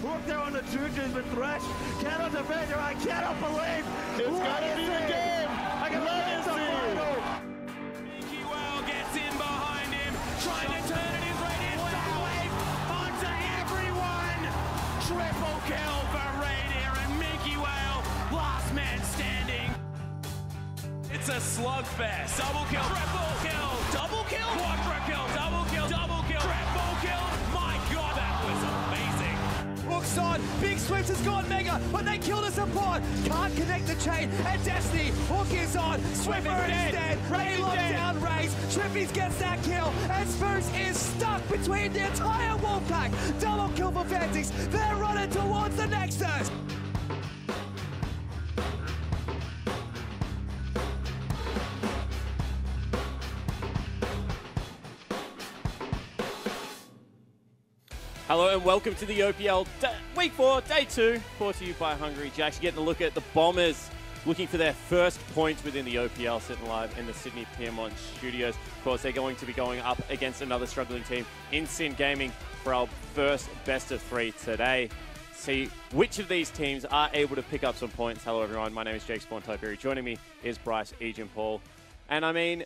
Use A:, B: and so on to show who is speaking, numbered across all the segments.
A: Look there on the Juju's been threshed. Cannot defend her. I cannot believe.
B: It's got to be the game.
A: I can let it final.
C: Mickey Well gets in behind him, trying to turn it. He's right in. Wave onto everyone. Triple kill for Reindeer and Mickey Well, last man standing. It's a slugfest. Double kill, triple kill, double kill, quadra kill, double kill, triple kill. My God, that was amazing.
D: Hooks on, Big Swift has gone mega, but they killed us apart. Can't connect the chain, and Destiny, Hook is on, Swift is dead, Ray locked down Raze, Trippies gets that kill, and Spurs is stuck between the entire Wolfpack. Double kill for Fantix, they're running towards the Nexus.
E: Hello and welcome to the OPL Week 4, Day 2, brought to you by Hungry Jacks. Getting a look at the Bombers, looking for their first points within the OPL, sitting live in the Sydney Piermont studios. Of course, they're going to be going up against another struggling team in Sin Gaming for our first best of 3 today. See which of these teams are able to pick up some points. Hello everyone, my name is Jake Spontoperi. Joining me is Bryce Egan-Paul. And I mean,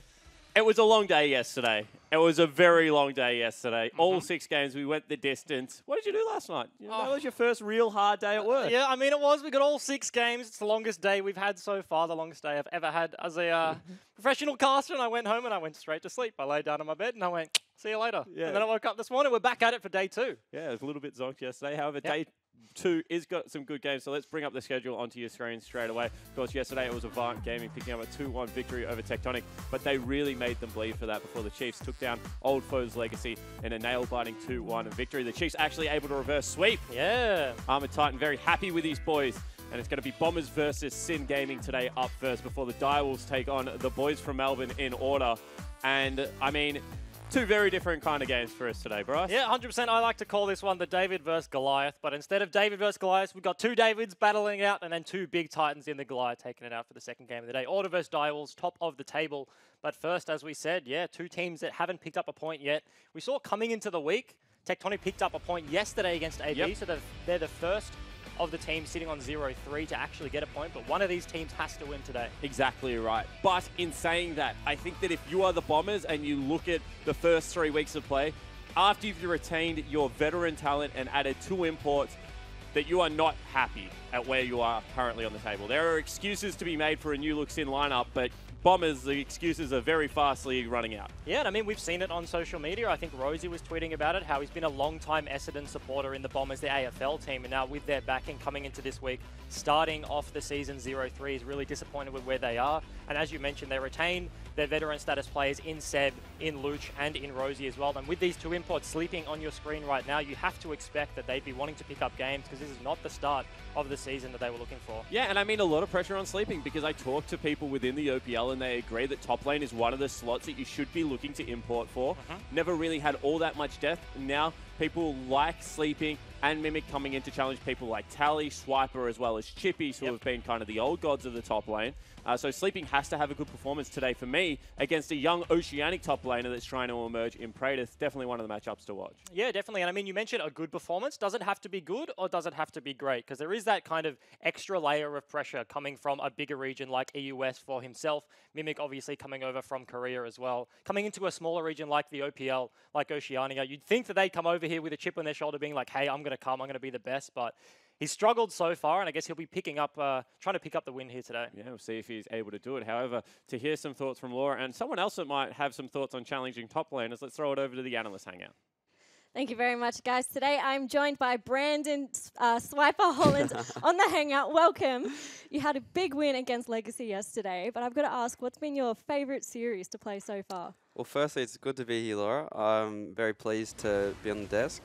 E: it was a long day yesterday. It was a very long day yesterday. All 6 games, we went the distance. What did you do last night? That was your first real hard day at work.
F: Yeah, I mean, it was. We got all 6 games. It's the longest day we've had so far, the longest day I've ever had as a professional caster. And I went home and I went straight to sleep. I laid down on my bed and I went, see you later.
E: Yeah.
F: And then I woke up this morning. We're back at it for day 2.
E: Yeah, it was a little bit zonked yesterday. However, Day 2 is got some good games, so let's bring up the schedule onto your screen straight away. Of course, yesterday it was Avant Gaming picking up a 2-1 victory over Tectonic, but they really made them bleed for that before the Chiefs took down Old Foes Legacy in a nail-biting 2-1 victory. The Chiefs actually able to reverse sweep.
F: Yeah.
E: Armored Titan very happy with these boys. And it's going to be Bombers versus Sin Gaming today up first before the Direwolves take on the boys from Melbourne in order. And, I mean, 2 very different kind of games for us today, Bryce.
F: Yeah, 100%. I like to call this one the David versus Goliath. But instead of David versus Goliath, we've got 2 Davids battling out and then 2 big Titans in the Goliath taking it out for the second game of the day. Order versus Direwolves, top of the table. But first, as we said, 2 teams that haven't picked up a point yet. We saw coming into the week, Tectonic picked up a point yesterday against AB, so they're the first of the teams sitting on 0-3 to actually get a point, but one of these teams has to win today.
E: Exactly right. But in saying that, I think that if you are the Bombers and you look at the first 3 weeks of play, after you've retained your veteran talent and added 2 imports, that you are not happy at where you are currently on the table. There are excuses to be made for a new look Sin lineup, but Bombers, the excuses are very fastly running out.
F: Yeah, and I mean, we've seen it on social media. I think Rosie was tweeting about it, how he's been a long-time Essendon supporter in the Bombers, the AFL team, and now with their backing coming into this week, starting off the season 0-3, is really disappointed with where they are. And as you mentioned, they retain their veteran status players in Seb, in Luch, and in Rosie as well. And with these 2 imports sleeping on your screen right now, you have to expect that they'd be wanting to pick up games because this is not the start of the season that they were looking for.
E: Yeah, and I mean a lot of pressure on sleeping because I talked to people within the OPL and they agree that top lane is one of the slots that you should be looking to import for. Never really had all that much depth. Now people like sleeping and Mimic coming in to challenge people like Tally, Swiper, as well as Chippies, who have been kind of the old gods of the top lane. So Sleeping has to have a good performance today for me against a young Oceanic top laner that's trying to emerge in Praetus. Definitely one of the matchups to watch.
F: Yeah, definitely. And I mean, you mentioned a good performance. Does it have to be good or does it have to be great? Because there is that kind of extra layer of pressure coming from a bigger region like EUS for himself. Mimic obviously coming over from Korea as well. Coming into a smaller region like the OPL, like Oceania, you'd think that they'd come over here with a chip on their shoulder being like, hey, I'm going to be the best. But he's struggled so far, and I guess he'll be picking up, trying to pick up the win here today.
E: Yeah, we'll see if he's able to do it. However, to hear some thoughts from Laura and someone else that might have some thoughts on challenging top laners, let's throw it over to the analyst hangout.
G: Thank you very much, guys. Today I'm joined by Brandon Swiper Holland on the hangout. Welcome. You had a big win against Legacy yesterday, but I've got to ask, what's been your favourite series to play so far?
H: Well, firstly, it's good to be here, Laura. I'm very pleased to be on the desk.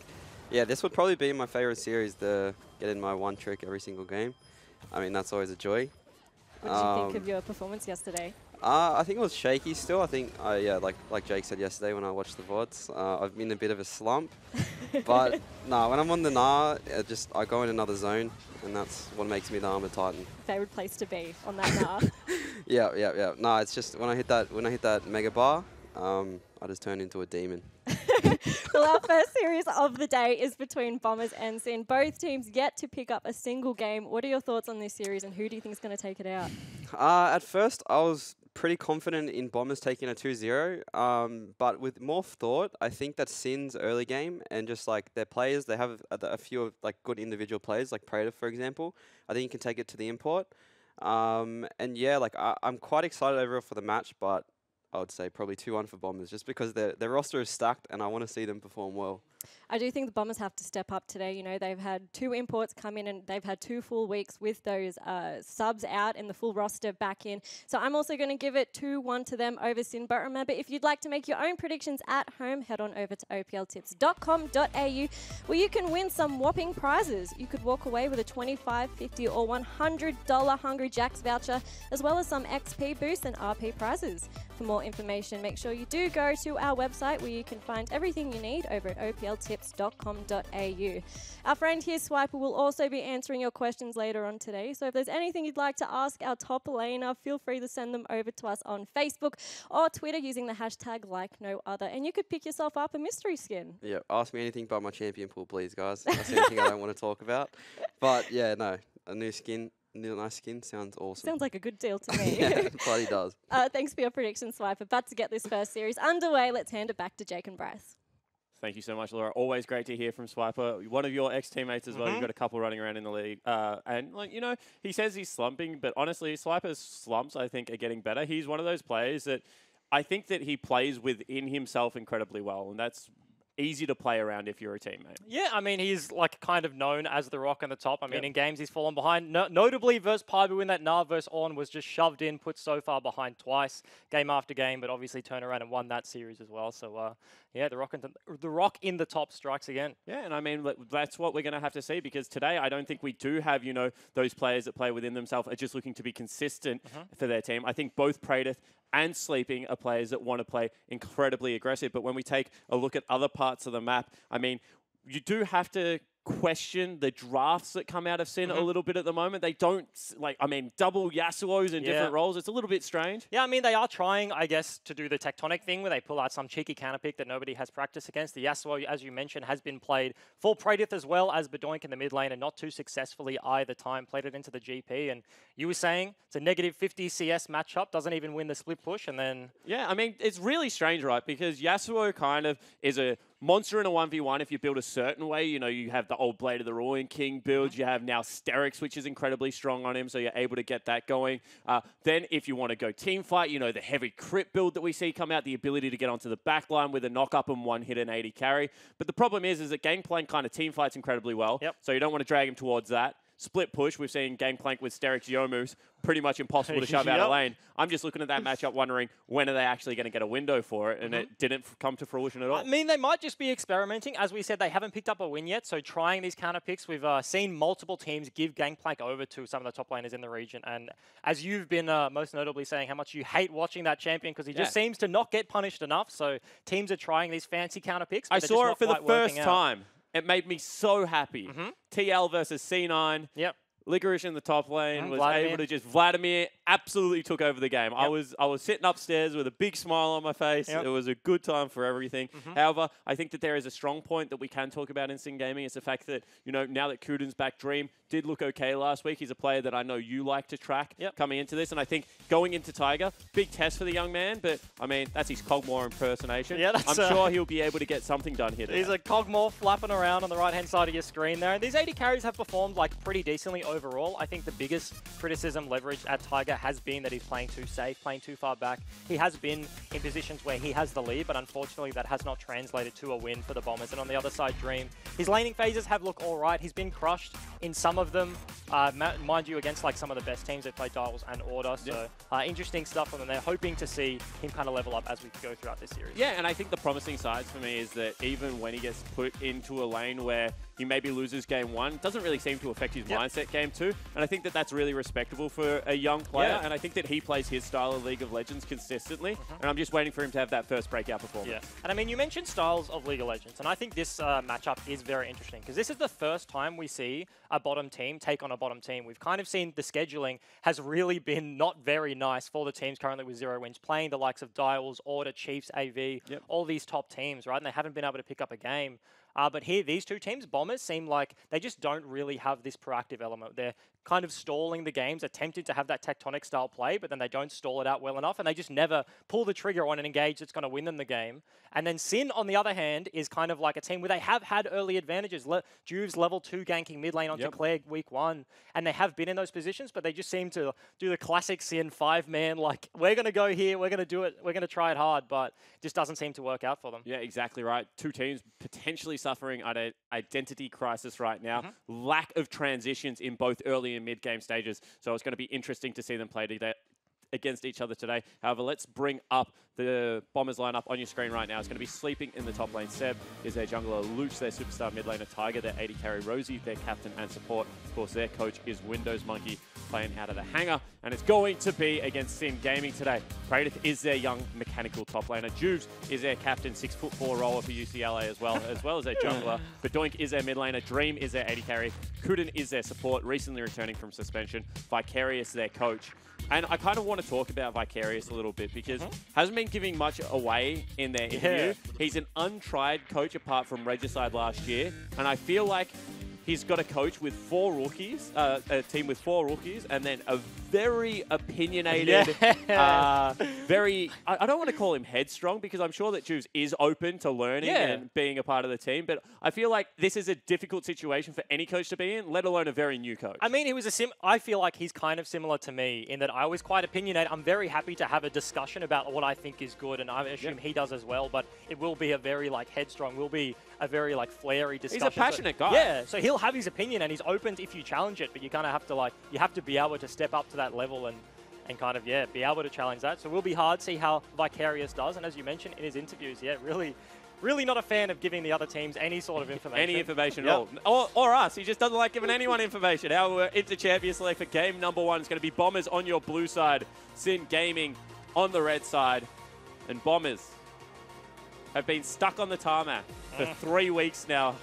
H: Yeah, this would probably be my favourite series, to get in my 1 trick every single game. I mean, that's always a joy.
G: What did you think of your performance yesterday?
H: I think it was shaky still. I think, yeah, like Jake said yesterday when I watched the VODs, I've been in a bit of a slump. But no, when I'm on the Gnar, I go in another zone, and that's what makes me the Armored Titan.
G: Favourite place to be on that Gnar?
H: Yeah. No, it's just when I hit that mega bar, I just turn into a demon.
G: Well, our first series of the day is between Bombers and Sin. Both teams yet to pick up a single game. What are your thoughts on this series, and who do you think is going to take it out?
H: At first, I was pretty confident in Bombers taking a 2-0, but with more thought, I think that Sin's early game and just like their players, they have a few of like good individual players, like Prater, for example. I think you can take it to the import. And yeah, like I'm quite excited overall for the match, but I would say probably 2-1 for Bombers, just because their roster is stacked and I want to see them perform well.
G: I do think the Bombers have to step up today. You know, they've had 2 imports come in and they've had 2 full weeks with those subs out and the full roster back in. So I'm also going to give it 2-1 to them over Sin. But remember, if you'd like to make your own predictions at home, head on over to opltips.com.au where you can win some whopping prizes. You could walk away with a $25, $50 or $100 Hungry Jacks voucher, as well as some XP boosts and RP prizes. For more information, make sure you do go to our website where you can find everything you need over at opltips.com.au. Our friend here, Swiper, will also be answering your questions later on today. So if there's anything you'd like to ask our top laner, feel free to send them over to us on Facebook or Twitter using the hashtag #LikeNoOther. And you could pick yourself up a mystery skin.
H: Yeah, ask me anything but my champion pool, please, guys. That's anything I don't want to talk about. But yeah, no, a new skin. Nice skin sounds awesome.
G: Sounds like a good deal to me.
H: Yeah, it bloody does.
G: Thanks for your prediction, Swiper. But to get this first series underway, let's hand it back to Jake and Bryce.
E: Thank you so much, Laura. Always great to hear from Swiper. One of your ex-teammates as well. You've got a couple running around in the league. And, like, you know, he says he's slumping, but honestly, Swiper's slumps, I think, are getting better. He's one of those players that I think that he plays within himself incredibly well, and that's easy to play around if you're a teammate.
F: Yeah, I mean, he's like kind of known as the rock on the top. I mean, in games he's fallen behind. Notably versus Paibu in that Nav versus On was just shoved in, put so far behind twice, game after game, but obviously turned around and won that series as well. So, yeah, the rock in the top strikes again.
E: Yeah, and I mean, that's what we're going to have to see, because today I don't think we do have, you know, those players that play within themselves are just looking to be consistent for their team. I think both Prater and Sleeping are players that want to play incredibly aggressive. But when we take a look at other parts of the map, I mean, you do have to question the drafts that come out of Sin a little bit at the moment. They don't, like, I mean, double Yasuos in different roles. It's a little bit strange.
F: Yeah, I mean, they are trying, I guess, to do the tectonic thing where they pull out some cheeky counter pick that nobody has practice against. The Yasuo, as you mentioned, has been played for Praedyth as well as Bedoink in the mid lane, and not too successfully either time. Played it into the GP, and you were saying it's a negative 50 CS matchup, doesn't even win the split push, and then...
E: Yeah, I mean, it's really strange, right? Because Yasuo kind of is a monster in a 1v1 if you build a certain way. You know, you have the old Blade of the Ruin King build. You have now Sterix, which is incredibly strong on him, so you're able to get that going. Then if you want to go team fight, you know, the heavy crit build that we see come out, the ability to get onto the back line with a knock-up and one hit and 80 carry. But the problem is that Gangplank kind of team fights incredibly well, so you don't want to drag him towards that. Split push, we've seen Gangplank with Sterix Yomu's pretty much impossible to shove out of lane. I'm just looking at that matchup wondering when are they actually going to get a window for it, and it didn't come to fruition at all.
F: I mean, they might just be experimenting. As we said, they haven't picked up a win yet, so trying these counter picks. We've seen multiple teams give Gangplank over to some of the top laners in the region, and as you've been most notably saying how much you hate watching that champion because he just seems to not get punished enough, so teams are trying these fancy counter picks.
E: I saw it for the first time. It made me so happy. TL versus C9.
F: Yep.
E: Licorice in the top lane was
F: Vladimir.
E: able to just... Vladimir absolutely took over the game. I was sitting upstairs with a big smile on my face. It was a good time for everything. However, I think that there is a strong point that we can talk about in Sin Gaming. It's the fact that, you know, now that Kuden's back, Dream did look okay last week. He's a player that I know you like to track coming into this. And I think going into Tiger, big test for the young man. But, I mean, that's his Cogmore impersonation.
F: Yeah,
E: I'm sure he'll be able to get something done here today.
F: He's a Cogmore flapping around on the right-hand side of your screen there. And these 80 carries have performed, like, pretty decently overall. I think the biggest criticism leveraged at Tiger has been that he's playing too safe, playing too far back. He has been in positions where he has the lead, but unfortunately that has not translated to a win for the Bombers. And on the other side, Dream, his laning phases have looked all right. He's been crushed in some of them, mind you, against like some of the best teams that play Dials and Order. So interesting stuff from them. They're hoping to see him kind of level up as we go throughout this series.
E: Yeah, and I think the promising side for me is that even when he gets put into a lane where he maybe loses game 1. Doesn't really seem to affect his
F: Yep.
E: mindset game 2. And I think that that's really respectable for a young player.
F: Yeah.
E: And I think that he plays his style of League of Legends consistently. And I'm just waiting for him to have that first breakout performance.
F: Yeah, and I mean, you mentioned styles of League of Legends, and I think this matchup is very interesting because this is the first time we see a bottom team take on a bottom team. We've kind of seen the scheduling has really been not very nice for the teams currently with 0 wins, playing the likes of Dials, Order, Chiefs, AV, all these top teams, right? And they haven't been able to pick up a game. But here, these two teams, Bombers, seem like they just don't really have this proactive element. They're kind of stalling the games, attempting to have that tectonic style play, but then they don't stall it out well enough, and they just never pull the trigger on an engage that's going to win them the game. And then Sin, on the other hand, is kind of like a team where they have had early advantages. Juve's level 2 ganking mid lane onto Claire week 1, and they have been in those positions, but they just seem to do the classic Sin 5-man, like, we're going to go here, we're going to do it, we're going to try it hard, but it just doesn't seem to work out for them.
E: Yeah, exactly right. Two teams potentially suffering an identity crisis right now. Lack of transitions in both early and mid-game stages. So it's going to be interesting to see them play against each other today. However, let's bring up the Bombers lineup on your screen right now. It's going to be Sleeping in the top lane. Seb is their jungler. Luch, their superstar mid laner. Tiger, their AD carry. Rosie, their captain and support. Of course, their coach is Windows Monkey, playing out of the hangar. And it's going to be against Sin Gaming today. Praedyth is their young mechanical top laner. Juves is their captain, 6'4" roller for UCLA as well as their jungler. Bedoink is their mid laner. Dream is their AD carry. Kuden is their support, recently returning from suspension. Vicarious, their coach. And I kind of want to talk about Vicarious a little bit because hasn't been giving much away in their interview. He's an untried coach apart from Regicide last year. And I feel like he's got a coach with 4 rookies, a team with 4 rookies, and then a very opinionated, very, I don't want to call him headstrong because I'm sure that Juves is open to learning and being a part of the team, but I feel like this is a difficult situation for any coach to be in, let alone a very new coach.
F: I mean, I feel like he's kind of similar to me in that I was quite opinionated. I'm very happy to have a discussion about what I think is good, and I assume he does as well, but it will be a very, headstrong, will be a very, flary discussion.
E: He's a passionate guy.
F: Yeah, so he'll have his opinion, and he's open if you challenge it, but you kind of have to, you have to be able to step up to that level and kind of, be able to challenge that. So it will be hard to see how Vicarious does, and as you mentioned in his interviews, really not a fan of giving the other teams any sort of information.
E: Any information at all. Or us. He just doesn't like giving anyone information. Our inter-champion select for game number 1 is going to be Bombers on your blue side, Sin Gaming on the red side. And Bombers have been stuck on the tarmac for 3 weeks now.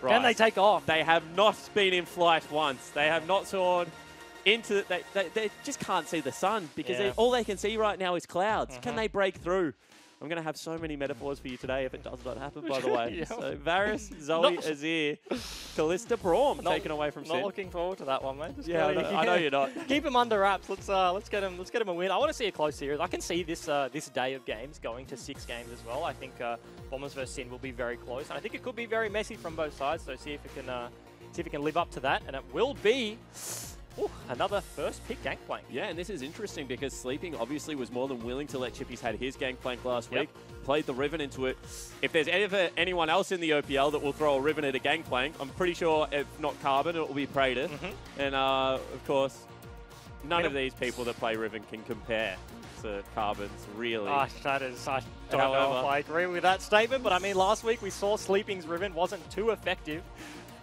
E: Right.
F: Can they take off?
E: They have not been in flight once. They have not soared into... They just can't see the sun because all they can see right now is clouds. Can they break through? I'm going to have so many metaphors for you today if it does not happen, by the way. So Varus, Zoe, Azir, Callista, Braum taken away from Sin.
F: Not looking forward to that one, mate.
E: I know you're not.
F: Keep him under wraps. Let's get him a win. I want to see a close series. I can see this this day of games going to 6 games as well. I think Bombers vs Sin will be very close, and I think it could be very messy from both sides. So see if it can live up to that, and it will be. Ooh, another first pick Gangplank.
E: Yeah, and this is interesting because Sleeping obviously was more than willing to let Chippy's had his Gangplank last week. Played the Riven into it. If there's ever anyone else in the OPL that will throw a Riven at a Gangplank, I'm pretty sure if not Carbon, it will be Praedyth. And of course, none of these people that play Riven can compare to Carbon's, really.
F: I don't know if I agree with that statement, but I mean, last week we saw Sleeping's Riven wasn't too effective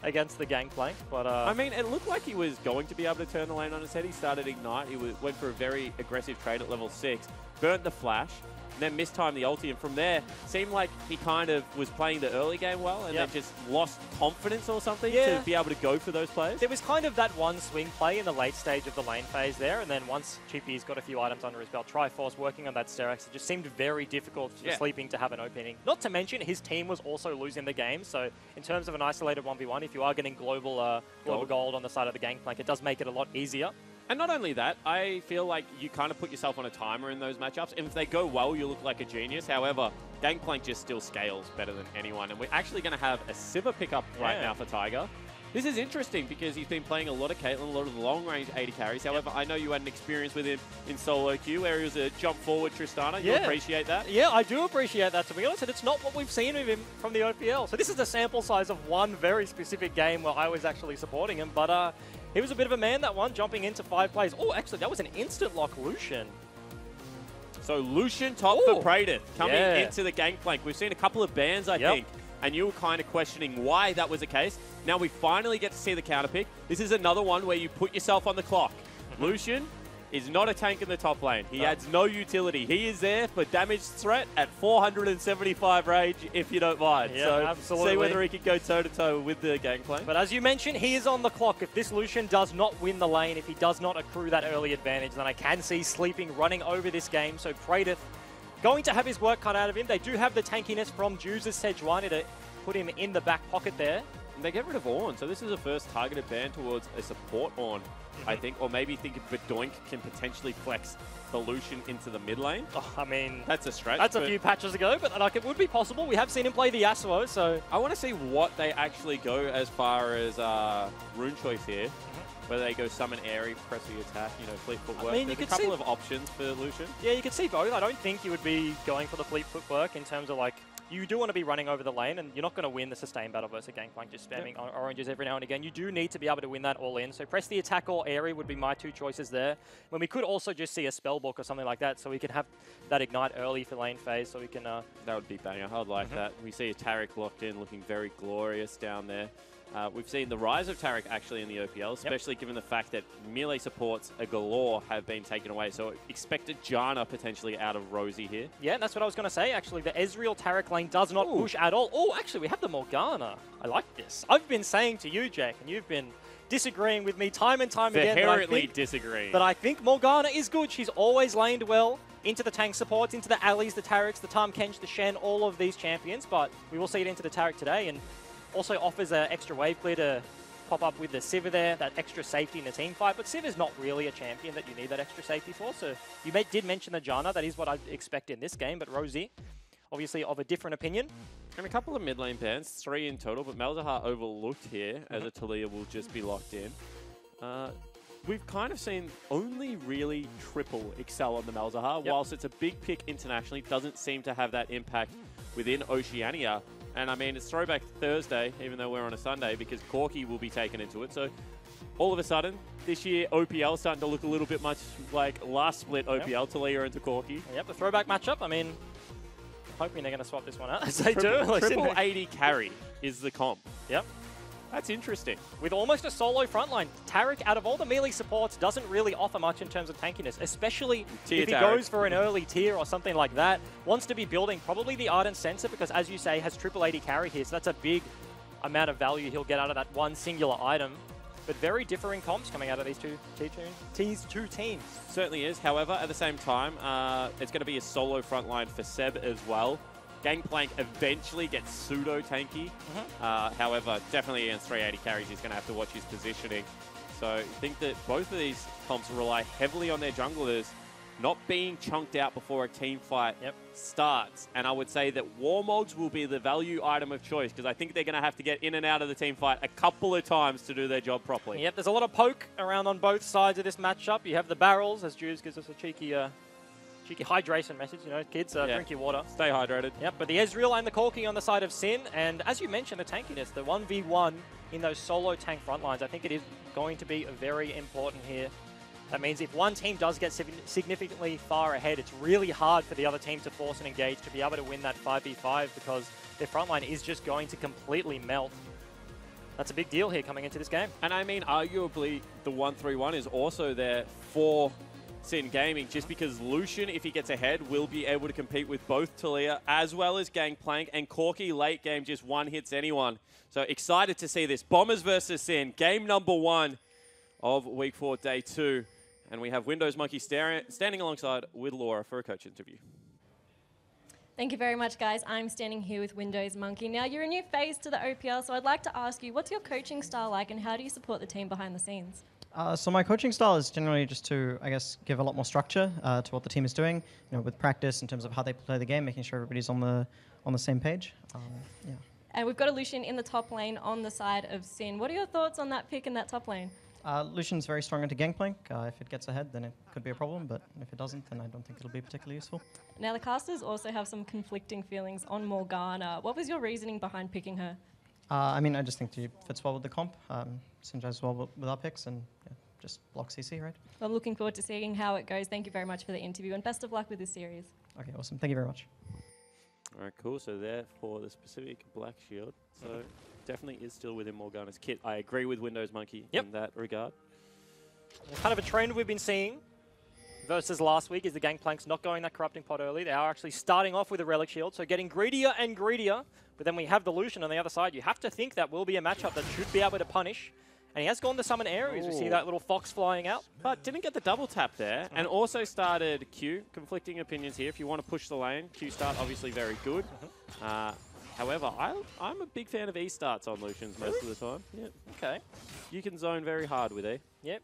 F: against the Gangplank, but
E: I mean, it looked like he was going to be able to turn the lane on his head. He started Ignite. He went for a very aggressive trade at level 6, burnt the flash, and then mistimed the ulti, and from there, seemed like he kind of was playing the early game well, and then just lost confidence or something to be able to go for those plays.
F: There was kind of that one swing play in the late stage of the lane phase there, and then once Chippy's got a few items under his belt, Triforce working on that Sterex, it just seemed very difficult for Sleeping to have an opening. Not to mention, his team was also losing the game, so in terms of an isolated 1v1, if you are getting global gold on the side of the Gangplank, it does make it a lot easier.
E: And not only that, I feel like you kind of put yourself on a timer in those matchups. And if they go well, you look like a genius. However, Gangplank just still scales better than anyone. And we're actually going to have a Sivir pickup right now for Tiger. This is interesting because he's been playing a lot of Caitlyn, a lot of the long-range AD carries. However, I know you had an experience with him in solo queue where he was a jump-forward Tristana. You appreciate that?
F: Yeah, I do appreciate that, to be honest. And it's not what we've seen of him from the OPL. So this is the sample size of one very specific game where I was actually supporting him. But he was a bit of a man, that one, jumping into 5 plays. Oh, actually, that was an instant lock Lucian.
E: So Lucian top for Praedyth coming into the Gangplank. We've seen a couple of bans, I think, and you were kind of questioning why that was the case. Now we finally get to see the counter pick. This is another one where you put yourself on the clock. Lucian is not a tank in the top lane. He adds no utility. He is there for damage threat at 475 range, if you don't mind.
F: Yeah,
E: so
F: absolutely.
E: see whether he can go toe-to-toe with the Gangplank.
F: But as you mentioned, he is on the clock. If this Lucian does not win the lane, if he does not accrue that early advantage, then I can see Sleeping running over this game. So Praedyth going to have his work cut out of him. They do have the tankiness from Juice's Sejuani to put him in the back pocket there.
E: And they get rid of Ornn, so this is the first targeted ban towards a support Ornn, I think. Or maybe think if Bedoink can potentially flex the Lucian into the mid lane.
F: Oh, I mean,
E: that's a stretch.
F: That's a few patches ago, but like it would be possible. We have seen him play the Yasuo, so...
E: I want to see what they actually go as far as rune choice here. Whether they go summon Airy, press the attack, you know, fleet footwork.
F: I mean,
E: There's
F: you
E: a
F: could
E: couple
F: see...
E: of options for Lucian.
F: Yeah, you could see both. I don't think you would be going for the fleet footwork in terms of like... You do want to be running over the lane, and you're not going to win the sustain battle versus a Gangplank just spamming oranges every now and again. You do need to be able to win that all in. So press the attack or Airy would be my two choices there. When we could also just see a Spellbook or something like that, so we can have that ignite early for lane phase, so we can... That
E: would be banger. I'd like that. We see a Taric locked in, looking very glorious down there. We've seen the rise of Taric actually in the OPL, especially given the fact that melee supports a galore have been taken away. So expect a Janna potentially out of Rosie here.
F: Yeah, that's what I was going to say, actually. The Ezreal Taric lane does not push at all. Oh, actually, we have the Morgana. I like this. I've been saying to you, Jack, and you've been disagreeing with me time and time again.
E: Vehemently disagreeing.
F: But I think Morgana is good. She's always laned well into the tank supports, into the Allies, the Tarics, the Tahm Kench, the Shen, all of these champions. But we will see it into the Taric today, and also offers an extra wave clear to pop up with the Sivir there, that extra safety in the team fight. But Sivir's not really a champion that you need that extra safety for. So you did mention the Janna. That is what I'd expect in this game. But Rosie, obviously of a different opinion.
E: And a couple of mid lane bans, 3 in total. But Malzahar overlooked here as a Taliyah will just be locked in. We've kind of seen only really triple excel on the Malzahar. Whilst it's a big pick internationally, doesn't seem to have that impact within Oceania. And I mean, it's Throwback Thursday, even though we're on a Sunday, because Corki will be taken into it. So all of a sudden, this year, OPL is starting to look a little bit much like last split OPL, Taliyah into Corki.
F: Yep, the throwback matchup. I mean, hoping they're going to swap this one out, as they do.
E: Triple 80 carry is the comp.
F: Yep.
E: That's interesting.
F: With almost a solo frontline, Taric, out of all the melee supports, doesn't really offer much in terms of tankiness, especially if he goes for an early tier or something like that. Wants to be building probably the Ardent Sensor because, as you say, has triple 80 carry here, so that's a big amount of value he'll get out of that one singular item. But very differing comps coming out of these two teams.
E: Certainly is. However, at the same time, it's going to be a solo frontline for Seb as well. Gangplank eventually gets pseudo-tanky. However, definitely against 380 carries, he's going to have to watch his positioning. So I think that both of these comps rely heavily on their junglers not being chunked out before a team fight starts. And I would say that Warmogs will be the value item of choice because I think they're going to have to get in and out of the team fight a couple of times to do their job properly.
F: Yep, there's a lot of poke around on both sides of this matchup. You have the barrels, as Juice gives us a cheeky hydration message, you know, kids, drink your water.
E: Stay hydrated.
F: Yep, but the Ezreal and the Corki on the side of Sin, and as you mentioned, the tankiness, the 1v1 in those solo tank front lines, I think it is going to be very important here. That means if one team does get significantly far ahead, it's really hard for the other team to force and engage to be able to win that 5v5 because their front line is just going to completely melt. That's a big deal here coming into this game.
E: And I mean, arguably, the 1-3-1 is also there for Sin Gaming, just because Lucian, if he gets ahead, will be able to compete with both Taliyah as well as Gangplank, and Corki late game just one hits anyone. So excited to see this. Bombers versus Sin, game number 1 of Week 4, Day 2. And we have Windows Monkey standing alongside with Laura for a coach interview.
G: Thank you very much, guys. I'm standing here with Windows Monkey. Now, you're a new face to the OPL, so I'd like to ask you, what's your coaching style like and how do you support the team behind the scenes?
I: So my coaching style is generally just to, I guess, give a lot more structure to what the team is doing, you know, with practice in terms of how they play the game, making sure everybody's on the same page. Yeah.
G: And we've got a Lucian in the top lane on the side of Sin. What are your thoughts on that pick in that top lane?
I: Lucian's very strong into Gangplank. If it gets ahead, then it could be a problem, but if it doesn't, then I don't think it'll be particularly useful.
G: Now, the casters also have some conflicting feelings on Morgana. What was your reasoning behind picking her?
I: I mean, I just think she fits well with the comp, synergizes well with our picks, and just block CC, right?
G: I'm looking forward to seeing how it goes. Thank you very much for the interview, and best of luck with this series.
I: Okay, awesome. Thank you very much.
E: All right, cool. So there for the specific Black Shield. So definitely is still within Morgana's kit. I agree with Windows Monkey
F: Yep.
E: in that regard.
F: Kind of a trend we've been seeing versus last week is the Gangplank's not going that Corrupting Pot early. They are actually starting off with a Relic Shield, so getting greedier and greedier. But then we have the Lucian on the other side. You have to think that will be a matchup that should be able to punish. And he has gone to summon Ares. We see that little fox flying out.
E: But didn't get the double tap there, and also started Q. Conflicting opinions here. If you want to push the lane, Q start obviously very good. However, I'm a big fan of E starts on Lucians most of the time. Yep.
F: Okay.
E: You can zone very hard with E.
F: Yep.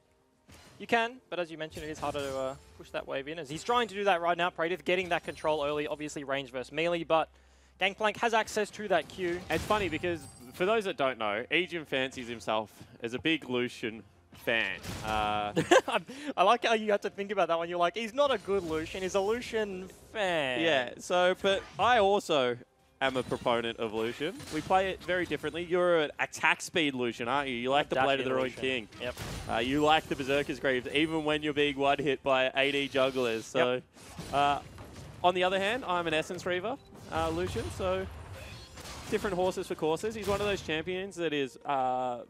F: You can, but as you mentioned, it is harder to push that wave in, as he's trying to do that right now. Praedyth getting that control early, obviously range versus melee, but Gangplank has access to that Q.
E: It's funny because, for those that don't know, Aegian fancies himself as a big Lucian fan.
F: I like how you have to think about that one. You're like, he's not a good Lucian, he's a Lucian fan.
E: Yeah, so, but I also am a proponent of Lucian. We play it very differently. You're an attack speed Lucian, aren't you? You like the Blade of the Ruined King.
F: Yep.
E: You like the Berserker's Greaves, even when you're being one hit by AD jugglers. So, on the other hand, I'm an Essence Reaver Lucian, so different horses for courses. He's one of those champions that is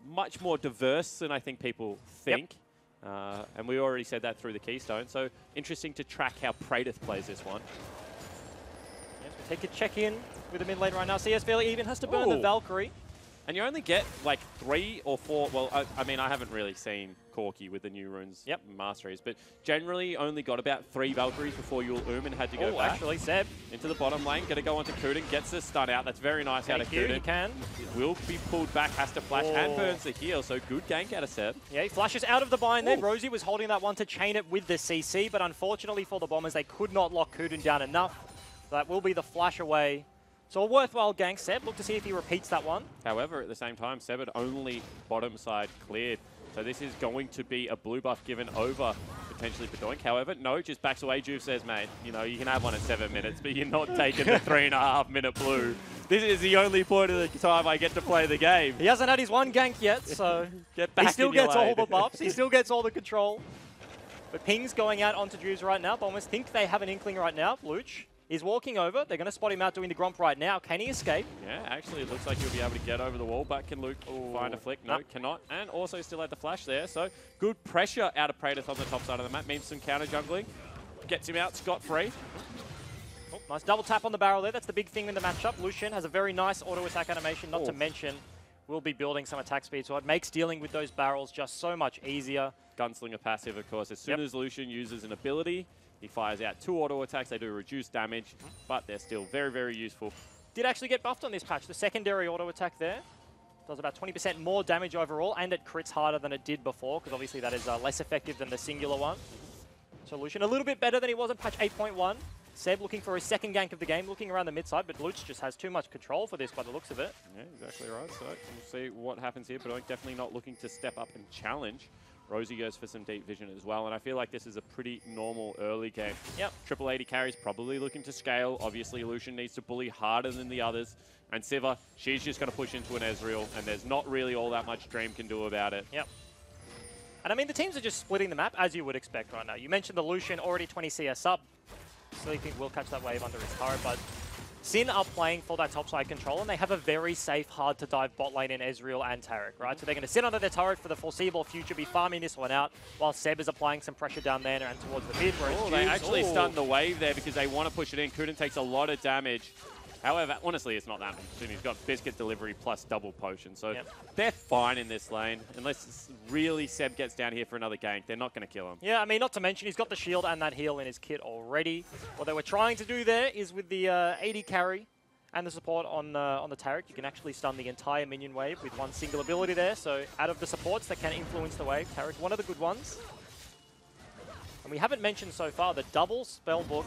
E: much more diverse than I think people think. And we already said that through the Keystone. So interesting to track how Praedyth plays this one.
F: Take a check-in with the mid lane right now. CS fairly even, has to burn the Valkyrie.
E: And you only get like 3 or 4, well, I mean, I haven't really seen Corki with the new runes masteries, but generally only got about 3 Valkyries before Yul and had to go back.
F: Actually, Seb.
E: Into the bottom lane, going to go onto Kuden, gets the stun out. That's very nice out of Kuden.
F: He can.
E: Will be pulled back, has to flash, and burns the heal, so good gank out of Seb.
F: Yeah, he flashes out of the bind there. Rosie was holding that one to chain it with the CC, but unfortunately for the Bombers, they could not lock Kuden down enough. That will be the flash away. So a worthwhile gank. Seb, look to see if he repeats that one.
E: However, at the same time, Seb had only bottom side cleared. So this is going to be a blue buff given over potentially for Doink. However, no, just backs away. Juve says, mate, you know, you can have one at 7 minutes, but you're not taking the 3.5 minute blue. This is the only point of the time I get to play the game.
F: He hasn't had his one gank yet, so
E: get back
F: he still gets all the buffs. He still gets all the control. But Ping's going out onto Juves right now. Bombers think they have an inkling right now. Luch is walking over. They're going to spot him out doing the Gromp right now. Can he escape?
E: Yeah, actually, it looks like he'll be able to get over the wall, but can Luke find a flick? No, cannot. And also still had the flash there, so good pressure out of Praedyth on the top side of the map. Means some counter jungling. Gets him out scot-free.
F: Oh, nice double tap on the barrel there. That's the big thing in the matchup. Lucian has a very nice auto-attack animation, not to mention will be building some attack speed, so it makes dealing with those barrels just so much easier.
E: Gunslinger passive, of course. As soon as Lucian uses an ability, he fires out 2 auto attacks. They do reduce damage, but they're still very, very useful.
F: Did actually get buffed on this patch. The secondary auto attack there does about 20% more damage overall, and it crits harder than it did before, because obviously that is less effective than the singular one. So Lucian a little bit better than he was in patch 8.1. Seb looking for his second gank of the game, looking around the mid side, but Luch just has too much control for this by the looks of it.
E: Yeah, exactly right. So we'll see what happens here, but I'm definitely not looking to step up and challenge. Rosie goes for some deep vision as well, and I feel like this is a pretty normal early game.
F: Yep.
E: Triple 80 carries probably looking to scale. Obviously, Lucian needs to bully harder than the others. And Siva, she's just going to push into an Ezreal, and there's not really all that much Dream can do about it.
F: Yep. And I mean, the teams are just splitting the map, as you would expect right now. You mentioned the Lucian, already 20 CS up. Sleeping will catch that wave under his turret, but Sin are playing for that topside control, and they have a very safe, hard-to-dive bot lane in Ezreal and Taric, right? So they're going to sit under their turret for the foreseeable future, be farming this one out, while Seb is applying some pressure down there and towards the mid.
E: They actually stunned the wave there because they want to push it in. Kuden takes a lot of damage. However, honestly, it's not that much. He's got Biscuit Delivery plus double potion, so they're fine in this lane. Unless really Seb gets down here for another gank, they're not going to kill him.
F: Yeah, I mean, not to mention, he's got the shield and that heal in his kit already. What they were trying to do there is with the 80 carry and the support on the Taric, you can actually stun the entire minion wave with one single ability there. So out of the supports that can influence the wave, Taric, one of the good ones. And we haven't mentioned so far the double spellbook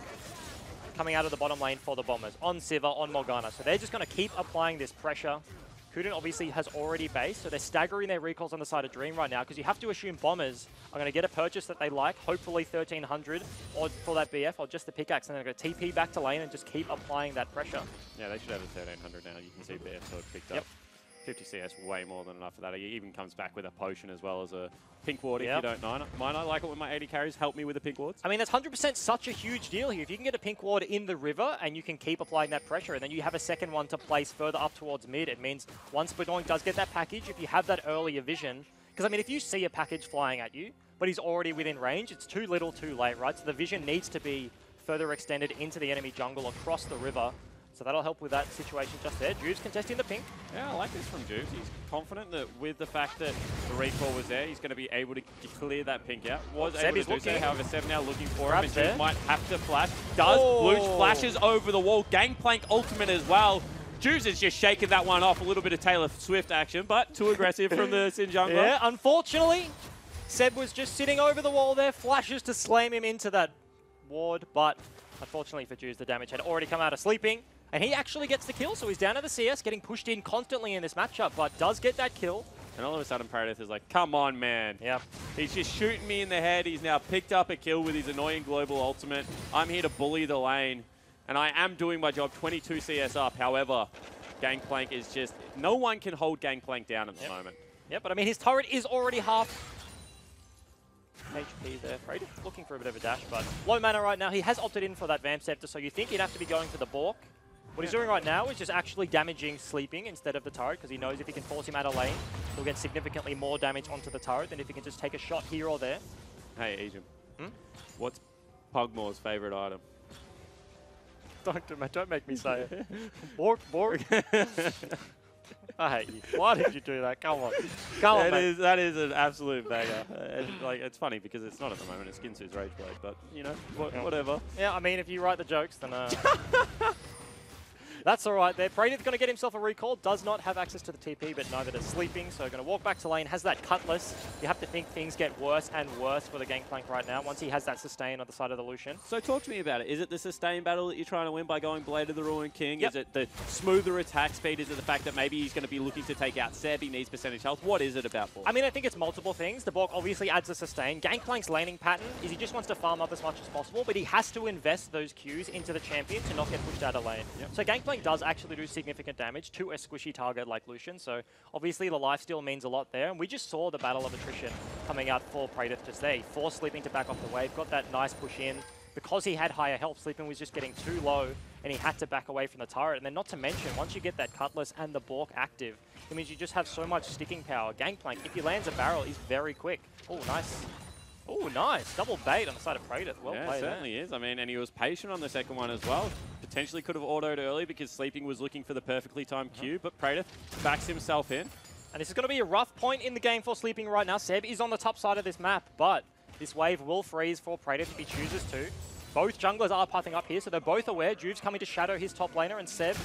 F: coming out of the bottom lane for the Bombers on Siva, on Morgana. So they're just going to keep applying this pressure. Kuden obviously has already based, so they're staggering their recalls on the side of Dream right now, because you have to assume Bombers are going to get a purchase that they like, hopefully 1300 or for that BF or just the pickaxe, and they're going to TP back to lane and just keep applying that pressure.
E: Yeah, they should have a 1300 now. You can see BF so it's picked up. 50 CS, way more than enough for that. He even comes back with a potion as well as a pink ward if
F: Yep.
E: you don't mind. I like it when my 80 carries help me with the pink wards.
F: I mean, that's 100% such a huge deal here. If you can get a pink ward in the river and you can keep applying that pressure, and then you have a second one to place further up towards mid, it means once Bedoink does get that package, if you have that earlier vision, because I mean, if you see a package flying at you, but he's already within range, it's too little too late, right? So the vision needs to be further extended into the enemy jungle across the river. So that'll help with that situation just there. Juves contesting the pink.
E: Yeah, I like this from Juves. He's confident that with the fact that the recall was there, he's going to be able to clear that pink out. Was
F: Seb
E: able
F: is
E: to do so.
F: looking.
E: However, Seb now looking for him,
F: Grabs
E: and
F: there.
E: Juves might have to flash. Does. Luch flashes over the wall. Gangplank ultimate as well. Juves is just shaking that one off. A little bit of Taylor Swift action, but too aggressive from the Sin Jungler.
F: Yeah, unfortunately, Seb was just sitting over the wall there. Flashes to slam him into that ward, but unfortunately for Juves, the damage had already come out of sleeping. And he actually gets the kill, so he's down to the CS, getting pushed in constantly in this matchup, but does get that kill.
E: And all of a sudden, Paradise is like, come on, man.
F: Yeah.
E: He's just shooting me in the head. He's now picked up a kill with his annoying global ultimate. I'm here to bully the lane, and I am doing my job, 22 CS up. However, Gangplank is just, no one can hold Gangplank down at the moment.
F: Yeah, but I mean, his turret is already half HP there. Freight looking for a bit of a dash, but low mana right now. He has opted in for that Vamp Scepter, so you think he'd have to be going for the Bork. What he's doing right now is just actually damaging Sleeping instead of the turret, because he knows if he can force him out of lane, he'll get significantly more damage onto the turret than if he can just take a shot here or there.
E: Hey, Asian. What's Pugmore's favorite item?
F: Don't make me say it. Bork, Bork. I hate you. Why did you do that? Come on. Come on, mate.
E: That is an absolute banger. It's funny because it's not at the moment. It's Ginsu's Rage Blade, but, you know, whatever.
F: Yeah, I mean, if you write the jokes, then... That's all right there. Praedyth's going to get himself a recall. Does not have access to the TP, but neither does Sleeping. So going to walk back to lane. Has that Cutlass. You have to think things get worse and worse for the Gangplank right now once he has that sustain on the side of the Lucian.
E: So talk to me about it. Is it the sustain battle that you're trying to win by going Blade of the Ruined King?
F: Yep.
E: Is it the smoother attack speed? Is it the fact that maybe he's going to be looking to take out Seb? He needs percentage health. What is it about Bork?
F: I mean, I think it's multiple things. The Bork obviously adds a sustain. Gangplank's laning pattern is he just wants to farm up as much as possible, but he has to invest those Qs into the champion to not get pushed out of lane.
E: Yep.
F: So Gangplank does actually do significant damage to a squishy target like Lucian, so obviously the lifesteal means a lot there, and we just saw the battle of attrition coming out for Praedyth just there. He forced Sleeping to back off the wave, got that nice push in. Because he had higher health, Sleeping was just getting too low, and he had to back away from the turret. And then not to mention, once you get that Cutlass and the Bork active, it means you just have so much sticking power. Gangplank, if he lands a barrel, he's very quick. Oh, nice. Oh, nice. Double bait on the side of Praedyth. Well
E: yeah,
F: played.
E: Certainly is. I mean, and he was patient on the second one as well. Potentially could have autoed early because Sleeping was looking for the perfectly timed Q, but Praedyth backs himself in.
F: And this is going to be a rough point in the game for Sleeping right now. Seb is on the top side of this map, but this wave will freeze for Praedyth if he chooses to. Both junglers are pathing up here, so they're both aware. Juve's coming to shadow his top laner, and Seb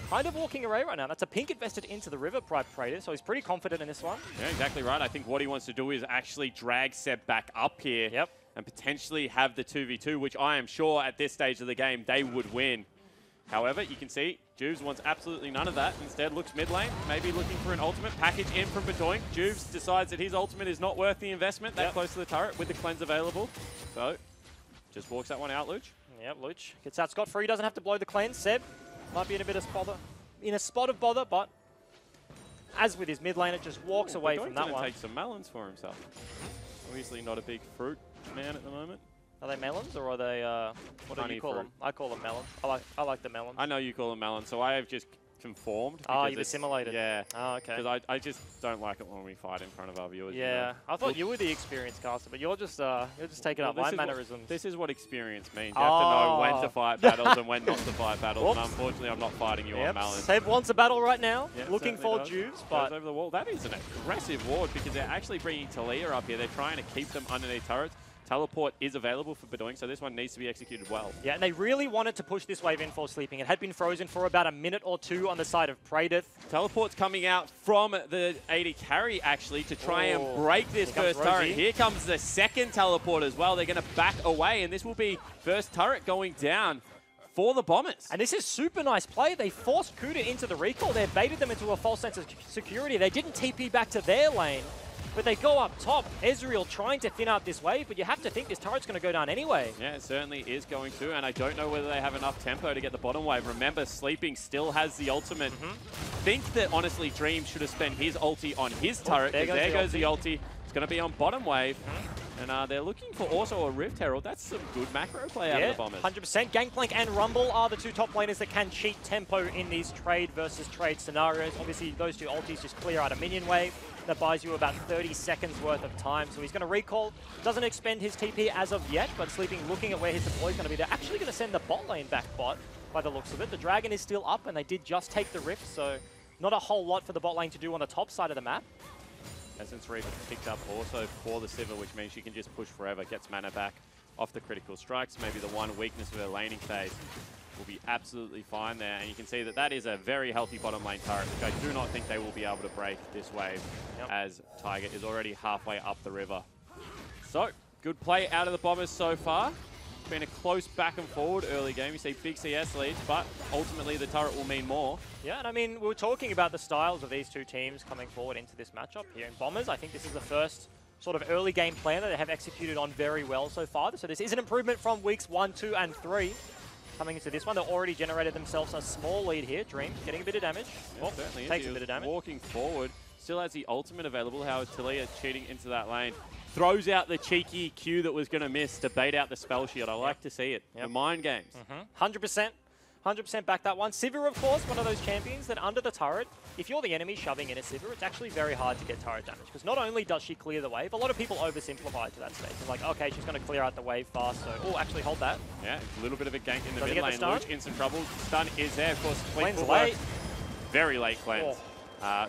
F: kind of walking away right now. That's a pink invested into the river Praedyth, so he's pretty confident in this one.
E: Yeah, exactly right. I think what he wants to do is actually drag Seb back up here.
F: Yep.
E: And potentially have the 2v2, which I am sure at this stage of the game they would win. However, you can see Juves wants absolutely none of that. Instead looks mid lane, maybe looking for an ultimate package in from Bedoink. Juves decides that his ultimate is not worth the investment that close to the turret with the cleanse available. So, just walks that one out, Luch.
F: Yep, Luch gets out scot-free, doesn't have to blow the cleanse. Seb might be in a bit of spot of bother, but as with his mid lane, it just walks away from that one.
E: Take some melons for himself. Obviously not a big fruit man at the moment.
F: Are they melons or are they, what do you call them? I call them melons. I like the melons.
E: I know you call them melons, so I have just conformed.
F: Oh, you've assimilated.
E: Yeah.
F: Oh, okay.
E: Because I just don't like it when we fight in front of our viewers.
F: Yeah,
E: you know?
F: I thought you were the experienced caster, but you're just taking up my mannerisms.
E: This is what experience means. You have to know when to fight battles and when not to fight battles. And unfortunately, I'm not fighting you on melons.
F: Seb wants a battle right now,
E: Yeah,
F: looking for Juves, but...
E: Goes over the wall. That is an aggressive ward because they're actually bringing Talia up here. They're trying to keep them underneath turrets. Teleport is available for Bedoink, so this one needs to be executed well.
F: Yeah, and they really wanted to push this wave in for Sleeping. It had been frozen for about a minute or two on the side of Praedyth.
E: Teleport's coming out from the AD carry, actually, to try and break this first turret. Here comes the second teleport as well. They're going to back away, and this will be first turret going down for the Bombers.
F: And this is super nice play. They forced Kuda into the recall. They baited them into a false sense of security. They didn't TP back to their lane. but they go up top. Ezreal trying to thin out this wave, but you have to think this turret's going to go down anyway.
E: Yeah, it certainly is going to, and I don't know whether they have enough tempo to get the bottom wave. Remember, Sleeping still has the ultimate. Think that, honestly, Dream should have spent his ulti on his turret, because there goes the ulti. It's going to be on bottom wave. And they're looking for also a Rift Herald. That's some good macro play out of the Bombers.
F: 100%. Gangplank and Rumble are the two top laners that can cheat tempo in these trade versus trade scenarios. Obviously, those two ultis just clear out a minion wave. That buys you about 30 seconds worth of time. So he's going to recall. Doesn't expend his TP as of yet, but Sleeping looking at where his deploy is going to be. They're actually going to send the bot lane back bot by the looks of it. The Dragon is still up, and they did just take the Rift, so not a whole lot for the bot lane to do on the top side of the map.
E: Essence Reaver picked up also for the Sivir, which means she can just push forever, gets mana back off the critical strikes. Maybe the one weakness of her laning phase will be absolutely fine there. And you can see that that is a very healthy bottom lane turret, which I do not think they will be able to break this wave, as Tiger is already halfway up the river. So, good play out of the Bombers so far. Been a close back and forward early game. You see big CS leads, but ultimately the turret will mean more.
F: Yeah, and I mean, we were talking about the styles of these two teams coming forward into this matchup here in Bombers. I think this is the first sort of early game plan that they have executed on very well so far. So this is an improvement from weeks 1, 2, and 3. Coming into this one, they've already generated themselves a small lead here. Dream getting a bit of damage.
E: Yeah, certainly
F: takes a bit of damage.
E: Walking forward, still has the ultimate available. How Talia cheating into that lane. Throws out the cheeky Q that was going to miss to bait out the spell shield. I like to see it. The mind games.
F: 100%. 100% back that one. Sivir, of course, one of those champions that under the turret, if you're the enemy shoving in a Sivir, it's actually very hard to get turret damage. Because not only does she clear the wave, a lot of people oversimplify to that stage. They're like, okay, she's going to clear out the wave fast, so... Oh, actually, hold that.
E: Yeah, a little bit of a gank in the
F: Does
E: mid lane. Luch in some trouble. Stun is there, of course.
F: Cleanse late.
E: Very late cleanse.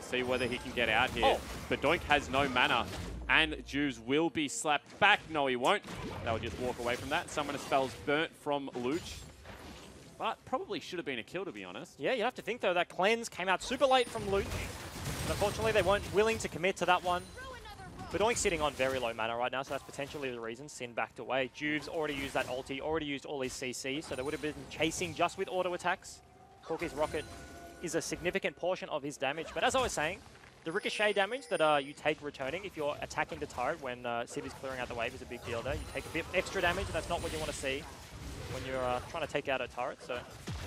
E: See whether he can get out here. But Doink has no mana. And Juves will be slapped back. No, he won't. They'll just walk away from that. Summoner spells burnt from Luch. But probably should have been a kill, to be honest.
F: Yeah, you have to think, though, that cleanse came out super late from Luch. But unfortunately, they weren't willing to commit to that one. But Doink's sitting on very low mana right now, so that's potentially the reason Sin backed away. Juves already used that ulti, already used all his CC, so they would have been chasing just with auto attacks. Corky's rocket is a significant portion of his damage. But as I was saying, the ricochet damage that you take returning if you're attacking the turret when Civ is clearing out the wave is a big deal there. You take a bit extra damage, and that's not what you want to see when you're trying to take out a turret. So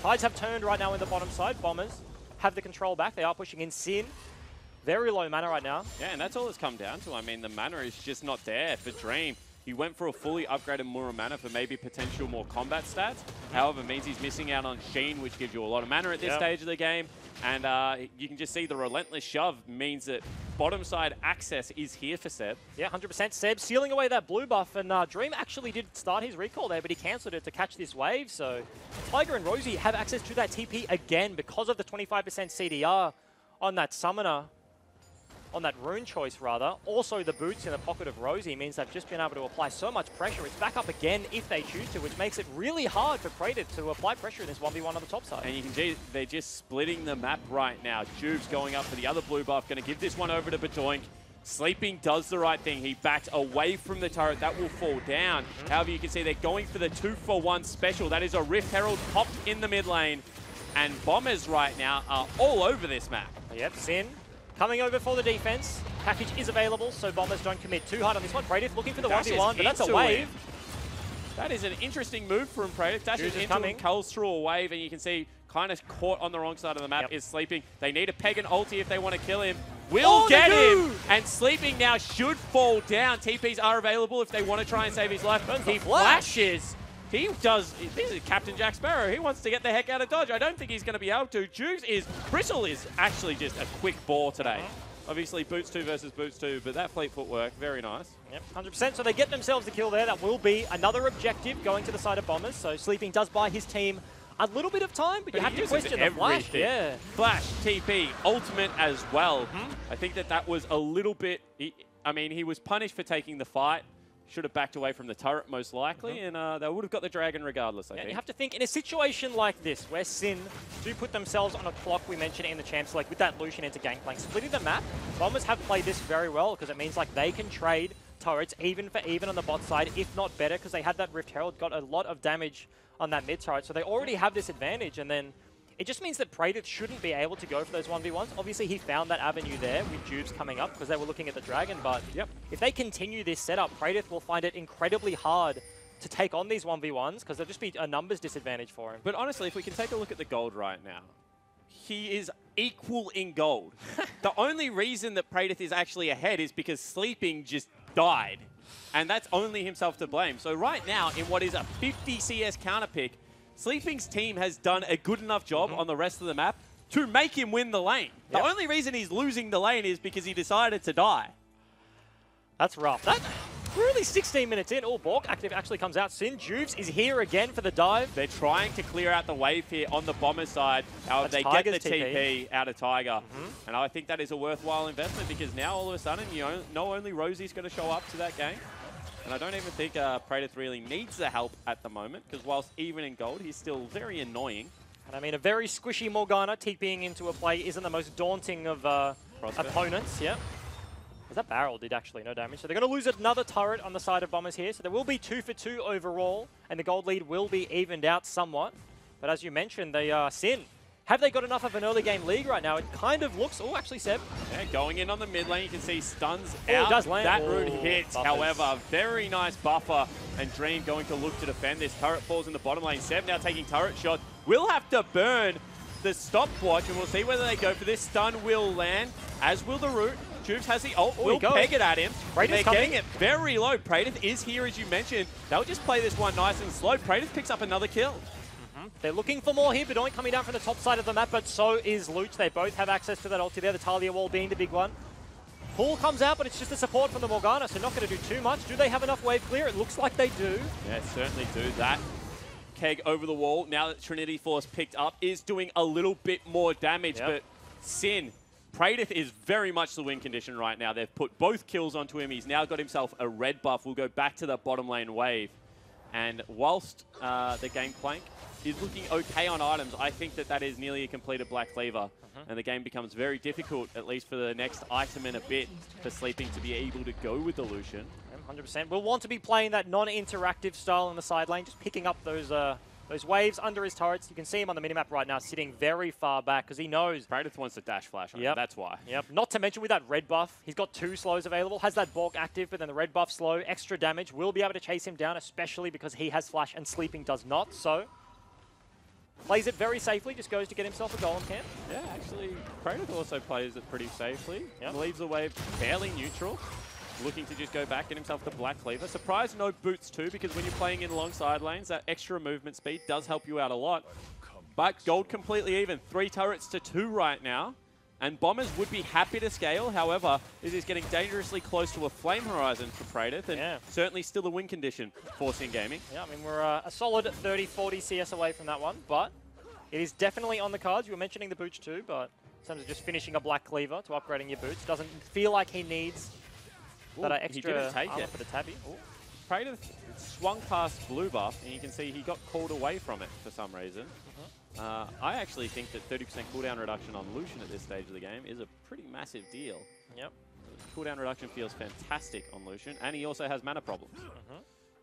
F: Tides have turned right now in the bottom side. Bombers have the control back. They are pushing in Sin. Very low mana right now.
E: Yeah, and that's all it's come down to. I mean, the mana is just not there for Dream. He went for a fully upgraded Mura mana for maybe potential more combat stats. However, means he's missing out on Sheen, which gives you a lot of mana at this stage of the game. And you can just see the relentless shove means that bottom side access is here for Seb.
F: Yeah, 100% Seb sealing away that blue buff. And Dream actually did start his recall there, but he cancelled it to catch this wave. So Tiger and Rosie have access to that TP again because of the 25% CDR on that summoner. On that rune choice, rather. Also, the boots in the pocket of Rosie means they've just been able to apply so much pressure. It's back up again if they choose to, which makes it really hard for Praetor to apply pressure in this 1v1 on the top side.
E: And you can see they're just splitting the map right now. Juves going up for the other blue buff, going to give this one over to Badoink. Sleeping does the right thing. He backed away from the turret. That will fall down. However, you can see they're going for the 2-for-1 special. That is a Rift Herald popped in the mid lane. And Bombers right now are all over this map.
F: Yep, Sin coming over for the defense. Package is available, so Bombers don't commit too hard on this one. Praetor looking for the 1v1, but that's a wave.
E: That is an interesting move from Praetor. Dashes into him, culls through a wave, and you can see kind of caught on the wrong side of the map is Sleeping. They need a Peg and ulti if they want to kill him. Will get him! And Sleeping now should fall down. TPs are available if they want to try and save his life. He flashes. He does. This is Captain Jack Sparrow. He wants to get the heck out of Dodge. I don't think he's going to be able to. Bristle is actually just a quick ball today. Obviously, Boots 2 versus Boots 2, but that fleet footwork, very nice.
F: Yep, 100%. So they get themselves a kill there. That will be another objective going to the side of Bombers. So Sleeping does buy his team a little bit of time, but you have to question the flash. Yeah.
E: Flash, TP, ultimate as well. I think that was a little bit... I mean, he was punished for taking the fight. Should have backed away from the turret, most likely, and they would have got the dragon regardless, I think.
F: You have to think, in a situation like this, where Sin do put themselves on a clock, we mentioned in the Champs League, with that Lucian into Gangplank, splitting the map, Bombers have played this very well, because it means like they can trade turrets even for even on the bot side, if not better, because they had that Rift Herald, got a lot of damage on that mid turret, so they already have this advantage, and then it just means that Praedyth shouldn't be able to go for those 1v1s. Obviously, he found that avenue there with Jubes coming up because they were looking at the Dragon, but if they continue this setup, Praedyth will find it incredibly hard to take on these 1v1s because there'll just be a numbers disadvantage for him.
E: But honestly, if we can take a look at the gold right now, he is equal in gold. The only reason that Praedyth is actually ahead is because Sleeping just died. And that's only himself to blame. So right now, in what is a 50 CS counter pick, Sleeping's team has done a good enough job on the rest of the map to make him win the lane. The only reason he's losing the lane is because he decided to die.
F: That's rough. We're only 16 minutes in. Oh, Bork active actually comes out. Sin Juves is here again for the dive.
E: They're trying to clear out the wave here on the Bomber side. However, they get the TP out of Tiger. And I think that is a worthwhile investment because now all of a sudden, you know only Rosie's going to show up to that game. And I don't even think Praedyth really needs the help at the moment because whilst even in gold, he's still very annoying.
F: And I mean, a very squishy Morgana TPing into a play isn't the most daunting of opponents. Yeah. That barrel did actually no damage. So they're going to lose another turret on the side of Bombers here. So there will be 2 for 2 overall, and the gold lead will be evened out somewhat. But as you mentioned, they Sin. Have they got enough of an early game league right now? It kind of looks... Oh, actually, Seb.
E: Yeah, going in on the mid lane, you can see stuns out.
F: Does land.
E: That route hits. Buffers. However, very nice buffer. And Dream going to look to defend this. Turret falls in the bottom lane. Seb now taking turret shot. Will have to burn the stopwatch, and we'll see whether they go for this. Stun will land, as will the root. Jubes has the ult, will peg it at him. They're getting it very low. Praedyth is here, as you mentioned. They'll just play this one nice and slow. Praedyth picks up another kill.
F: They're looking for more here. Bedoin coming down from the top side of the map, but so is Luch. They both have access to that ulti there, the Talia wall being the big one. Pool comes out, but it's just a support from the Morgana, so not going to do too much. Do they have enough wave clear? It looks like they do.
E: Yeah, certainly do that. Keg over the wall, now that Trinity Force picked up, is doing a little bit more damage, but Sin... Praedyth is very much the win condition right now. They've put both kills onto him. He's now got himself a red buff. We'll go back to the bottom lane wave. And whilst the Gangplank is looking okay on items, I think that that is nearly a completed Black Cleaver. And the game becomes very difficult, at least for the next item in a bit, for Sleeping to be able to go with the Lucian.
F: 100%. We'll want to be playing that non-interactive style in the side lane, just picking up those waves under his turrets. You can see him on the minimap right now sitting very far back because he knows...
E: Praedyth wants to dash flash on him, that's why.
F: Not to mention with that red buff, he's got 2 slows available, has that Bork active, but then the red buff slow, extra damage, will be able to chase him down, especially because he has flash and Sleeping does not, so... Plays it very safely, just goes to get himself a golem camp.
E: Yeah, actually, Praedyth also plays it pretty safely. Leaves the wave fairly neutral. Looking to just go back, get himself the Black Cleaver. Surprised no boots too, because when you're playing in long side lanes, that extra movement speed does help you out a lot. But gold completely even. 3 turrets to 2 right now. And Bombers would be happy to scale. However, this is getting dangerously close to a flame horizon for Praedyth, and certainly still a win condition for Sin Gaming.
F: Yeah, I mean, we're a solid 30-40 CS away from that one, but it is definitely on the cards. You were mentioning the boots too, but in terms of just finishing a Black Cleaver to upgrading your boots, doesn't feel like he needs... that extra
E: he didn't take it
F: for the tabby.
E: Praedyth swung past blue buff, and you can see he got called away from it for some reason. I actually think that 30% cooldown reduction on Lucian at this stage of the game is a pretty massive deal. Cooldown reduction feels fantastic on Lucian, and he also has mana problems.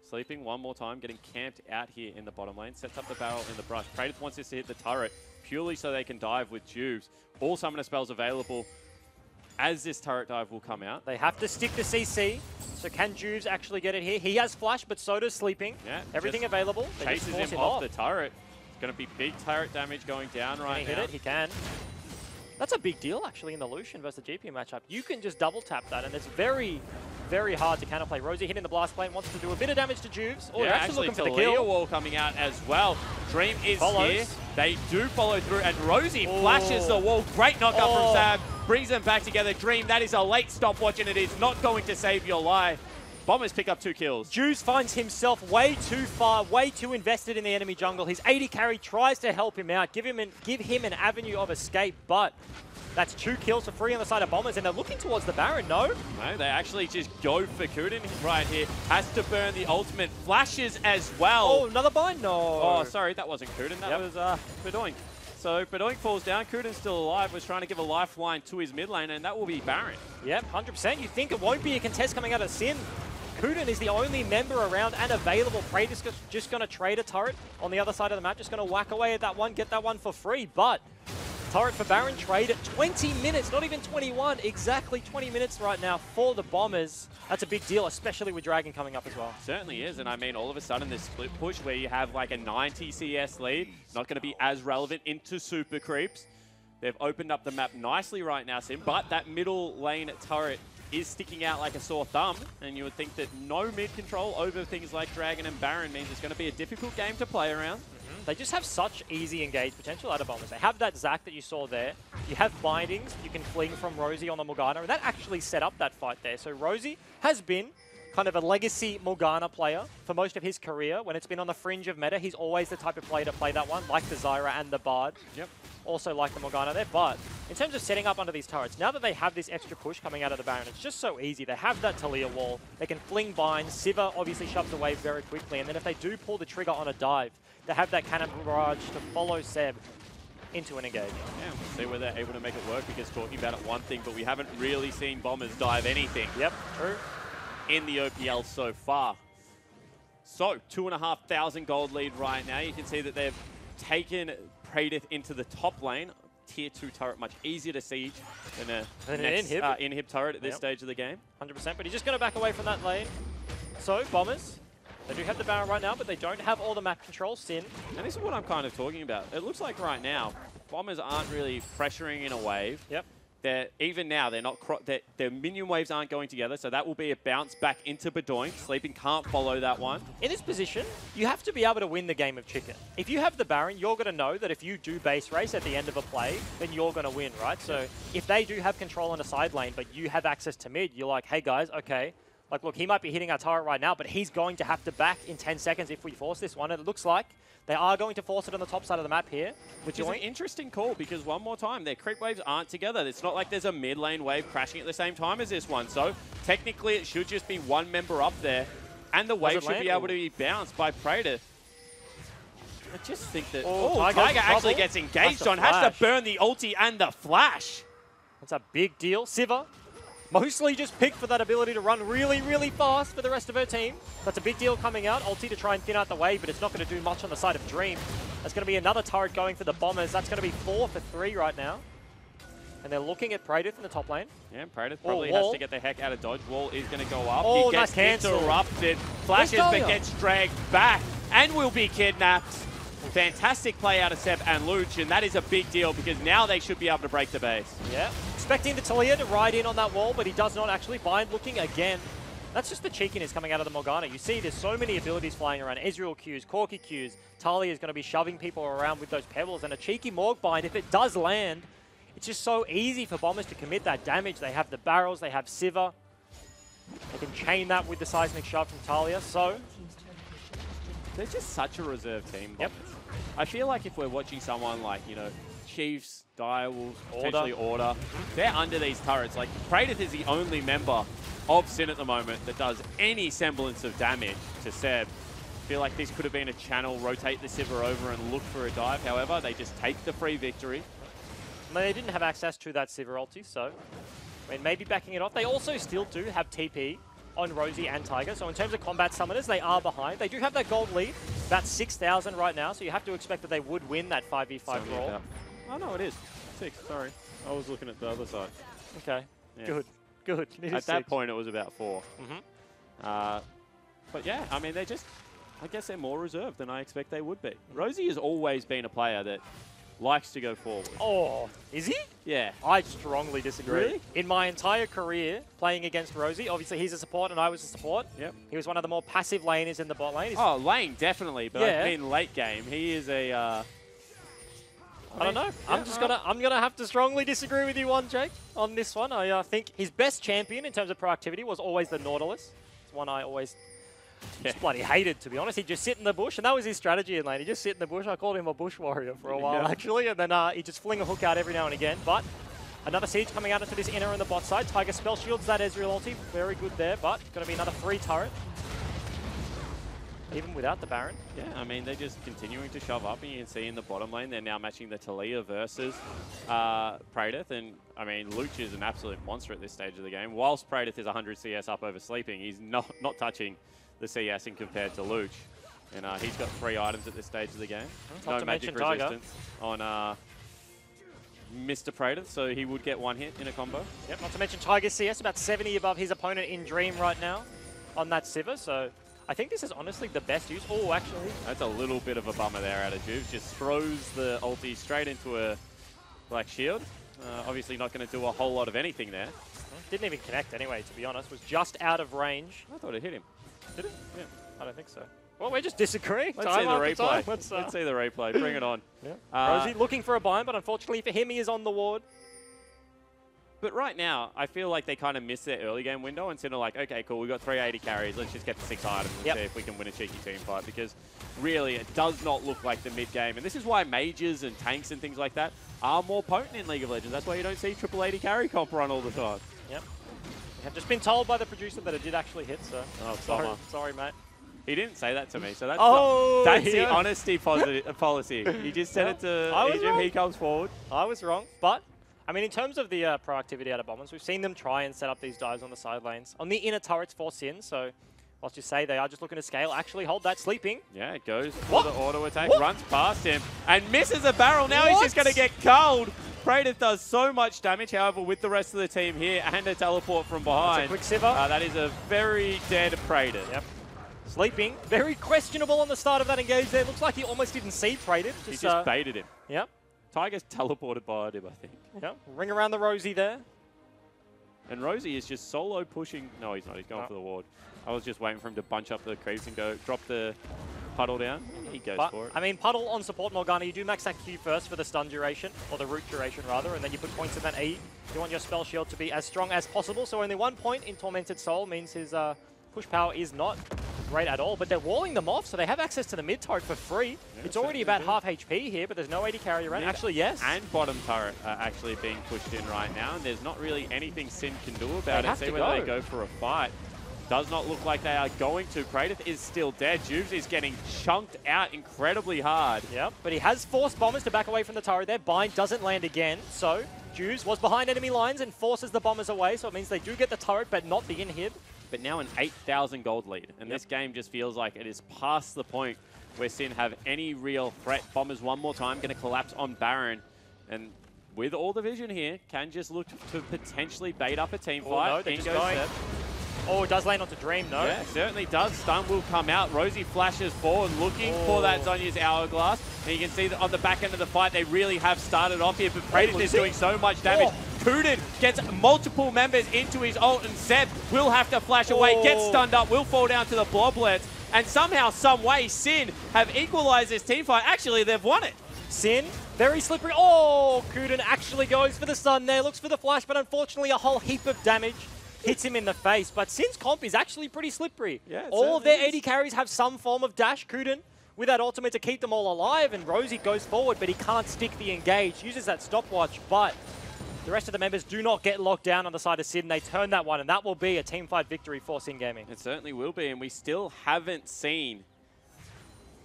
E: Sleeping one more time, getting camped out here in the bottom lane, sets up the barrel in the brush. Praedyth wants this to hit the turret, purely so they can dive with Jubes. All summoner spells available as this turret dive will come out.
F: They have to stick to CC, so can Jubes actually get it here? He has flash, but so does Sleeping. Everything available.
E: Chases him off the turret. It's going to be big turret damage going down right now.
F: Hit it? He can. That's a big deal, actually, in the Lucian versus the GP matchup. You can just double tap that, and it's very, very hard to counterplay. Rosie hitting the blast plane, wants to do a bit of damage to Jubes. Oh, they're actually looking for the kill.
E: Wall coming out as well. Dream is here. They do follow through, and Rosie flashes the wall. Great knock up from Sam. Brings them back together. Dream, that is a late stopwatch, and it is not going to save your life. Bombers pick up 2 kills.
F: Juice finds himself way too far, way too invested in the enemy jungle. His 80 carry tries to help him out, give him an avenue of escape, but that's 2 kills for free on the side of Bombers, and they're looking towards the Baron, no?
E: No, they actually just go for Kuden right here. Has to burn the ultimate. Flashes as well.
F: Oh, another bind? No.
E: Oh, sorry, that wasn't Kuden. That was Bedoink. So Bedoink falls down. Kuden's still alive. Was trying to give a lifeline to his mid lane, and that will be Baron.
F: Yep, 100%. You think it won't be a contest coming out of Sin. Kuden is the only member around and available. Praetor's just going to trade a turret on the other side of the map, just going to whack away at that one, get that one for free. But turret for Baron trade at 20 minutes, not even 21, exactly 20 minutes right now for the Bombers. That's a big deal, especially with Dragon coming up as well.
E: Certainly is, and I mean, all of a sudden this split push where you have like a 90 CS lead, not going to be as relevant into super creeps. They've opened up the map nicely right now, Sim, but that middle lane turret is sticking out like a sore thumb, and you would think that no mid control over things like Dragon and Baron means it's going to be a difficult game to play around.
F: They just have such easy engage potential out of Bombers. They have that Zac that you saw there. You have bindings. You can fling from Rosie on the Morgana, and that actually set up that fight there. So Rosie has been kind of a legacy Morgana player for most of his career. When it's been on the fringe of meta, he's always the type of player to play that one, like the Zyra and the Bard.
E: Yep.
F: Also like the Morgana there. But in terms of setting up under these turrets, now that they have this extra push coming out of the Baron, it's just so easy. They have that Talia wall. They can fling binds. Siva obviously shoves away very quickly. And then if they do pull the trigger on a dive, they have that cannon barrage to follow Seb into an engage.
E: Yeah, we'll see whether they're able to make it work, because talking about it one thing, but we haven't really seen Bombers dive anything.
F: Yep, true.
E: In the OPL so far. So, 2,500 gold lead right now. You can see that they've taken Praedyth into the top lane. Tier 2 turret, much easier to siege than an inhib turret at this stage of the game.
F: 100%, but he's just going to back away from that lane. So, Bombers, they do have the Baron right now, but they don't have all the map control. Sin.
E: And this is what I'm kind of talking about. It looks like right now, Bombers aren't really pressuring in a wave.
F: Yep.
E: Even now, they're not. Their minion waves aren't going together, so that will be a bounce back into Bedoink. Sleeping can't follow that one.
F: In this position, you have to be able to win the game of chicken. If you have the Baron, you're going to know that if you do base race at the end of a play, then you're going to win, right? So if they do have control on a side lane, but you have access to mid, you're like, hey guys, okay. Like, look, he might be hitting our turret right now, but he's going to have to back in 10 seconds if we force this one. And it looks like they are going to force it on the top side of the map here.
E: Which is an interesting call, because one more time, their creep waves aren't together. It's not like there's a mid lane wave crashing at the same time as this one. So technically, it should just be one member up there, and the wave should be able to be bounced by Praetor. I just think that Tiger actually gets engaged on. Has to burn the ulti and the flash.
F: That's a big deal. Siva mostly just picked for that ability to run really, really fast for the rest of her team. That's a big deal coming out. Ulti to try and thin out the wave, but it's not going to do much on the side of Dream. That's going to be another turret going for the Bombers. That's going to be 4 for 3 right now. And they're looking at Praedyth in the top lane.
E: Yeah, Praedyth probably has to get the heck out of dodge. Wall is going to go up.
F: Oh,
E: he gets interrupted. Flashes, but gets dragged back and will be kidnapped. Fantastic play out of Seb and Luch, and that is a big deal, because now they should be able to break the base.
F: Yeah, expecting the Talia to ride in on that wall, but he does not actually. Bind looking again. That's just the cheekiness coming out of the Morgana. You see there's so many abilities flying around. Ezreal Qs, Corki Qs. Talia is going to be shoving people around with those pebbles, and a cheeky Morg Bind, if it does land, it's just so easy for Bombers to commit that damage. They have the barrels, they have Siva. They can chain that with the seismic shove from Talia, so
E: they're just such a reserve team. Yep. I feel like if we're watching someone like, you know, Chiefs, Direwolves, potentially Order, they're under these turrets. Like, Praedyth is the only member of Sin at the moment that does any semblance of damage to Seb. I feel like this could have been a channel, rotate the Sivir over and look for a dive. However, they just take the free victory.
F: They didn't have access to that Sivir ulti, so I mean, maybe backing it off. They also still do have TP on Rosie and Tiger. So in terms of combat summoners, they are behind. They do have that gold lead, about 6,000 right now, so you have to expect that they would win that 5v5 brawl.
E: Oh, no, it is. 6, sorry. I was looking at the other side.
F: Okay, good.
E: At that point, it was about 4. But yeah, I mean, I guess they're more reserved than I expect they would be. Rosie has always been a player that likes to go forward.
F: Oh, is he?
E: Yeah.
F: I strongly disagree.
E: Really?
F: In my entire career playing against Rosie, obviously he's a support and I was a support.
E: Yep.
F: He was one of the more passive laners in the bot lane.
E: Oh, lane, definitely. But I mean, late game, he is a...
F: I don't know. Yeah, I'm gonna have to strongly disagree with you Jake, on this one. I think his best champion in terms of proactivity was always the Nautilus. It's one I always just bloody hated, to be honest. He'd just sit in the bush, and that was his strategy in lane. He'd just sit in the bush. I called him a bush warrior for a while, actually, and then he'd just fling a hook out every now and again. But another siege coming out into this inner and the bot side. Tiger spell shields that Ezreal ulti. Very good there, but going to be another free turret. even without the Baron.
E: Yeah, I mean, they're just continuing to shove up, and you can see in the bottom lane, they're now matching the Talia versus Praedyth, and I mean, Luch is an absolute monster at this stage of the game. Whilst Praedyth is 100 CS up over Sleeping, he's not touching the CS in compared to Luch. And he's got 3 items at this stage of the game.
F: Not
E: no
F: to
E: magic
F: mention
E: resistance on Mr. Praedyth, so he would get 1 hit in a combo.
F: Yep, not to mention Tiger CS, about 70 above his opponent in Dream right now on that Sivir, so I think this is honestly the best use. Oh, actually.
E: That's a little bit of a bummer there out of Juves. Just throws the ulti straight into a Black Shield. Obviously not going to do a whole lot of anything there.
F: Didn't even connect anyway, to be honest. Was just out of range.
E: I thought it hit him.
F: Did it? Yeah, I don't think so. Well, we're just disagreeing.
E: Let's see the replay. Let's see the replay. Bring it on.
F: Yeah. Rosie looking for a bind, but unfortunately for him, he is on the ward.
E: But right now, I feel like they kind of missed their early game window instead of like, okay, cool, we've got 380 carries, let's just get the 6 items and see if we can win a cheeky team fight. Because really, it does not look like the mid game. And this is why mages and tanks and things like that are more potent in League of Legends. That's why you don't see triple 80 carry comp run all the time.
F: Yep. We have just been told by the producer that it did actually hit, so sorry, mate.
E: He didn't say that to me, so that's that's the honesty policy. He just said it to Egypt, he comes forward.
F: I was wrong, but I mean, in terms of the proactivity out of Bombers, we've seen them try and set up these dives on the side lanes. On the inner turrets for Sin, so whilst you say they are just looking to scale, actually hold that Sleeping.
E: Yeah, it goes for the auto attack, runs past him, and misses a barrel. Now he's just going to get culled. Praedyth does so much damage, however, with the rest of the team here, and a teleport from behind.
F: That's a quick Sivir.
E: That is a very dead Praedyth.
F: Yep. Sleeping, very questionable on the start of that engage there. Looks like he almost didn't see Praedyth.
E: He just baited him.
F: Yep.
E: Tiger's teleported behind him, I think.
F: Yep. Ring around the Rosie there.
E: And Rosie is just solo pushing. No, he's not. He's going for the ward. I was just waiting for him to bunch up the creeps and go drop the puddle down. He goes for it.
F: I mean, puddle on support Morgana, you do max that Q first for the stun duration, or the root duration rather, and then you put points in that E. You want your spell shield to be as strong as possible, so only 1 point in Tormented Soul means his push power is not great at all, but they're walling them off, so they have access to the mid turret for free. Yeah, it's already about half HP here, but there's no 80 carry around. Actually, yes.
E: And bottom turret are actually being pushed in right now, and there's not really anything Sin can do about it. See whether they go for a fight. Does not look like they are going to. Praedyth is still dead. Juves is getting chunked out incredibly hard.
F: Yep, but he has forced Bombers to back away from the turret there. Bind doesn't land again, so Juves was behind enemy lines and forces the Bombers away, so it means they do get the turret, but not the inhib.
E: But now an 8,000 gold lead. And this game just feels like it is past the point where Sin have any real threat. Bombers one more time, going to collapse on Baron. And with all the vision here, can just look to potentially bait up a team fight.
F: No, they're just going. Oh, it does land onto Dream, no?
E: Yeah, certainly does. Stun will come out. Rosie flashes forward, looking for that Zhonya's Hourglass. And you can see that on the back end of the fight, they really have started off here. But Praedyth is doing so much damage. Kuden gets multiple members into his ult, and Zeb will have to flash away, gets stunned up, will fall down to the Bloblets. And somehow, some way, Sin have equalized this team fight. Actually, they've won it.
F: Sin, very slippery. Oh, Kuden actually goes for the stun there, looks for the flash, but unfortunately a whole heap of damage hits him in the face. But Sin's comp is actually pretty slippery.
E: Yeah,
F: all of their 80 carries have some form of dash. Kuden with that ultimate to keep them all alive, and Rosie goes forward, but he can't stick the engage, uses that stopwatch, but the rest of the members do not get locked down on the side of Sin. They turn that one, and that will be a team fight victory for Sin Gaming.
E: It certainly will be, and we still haven't seen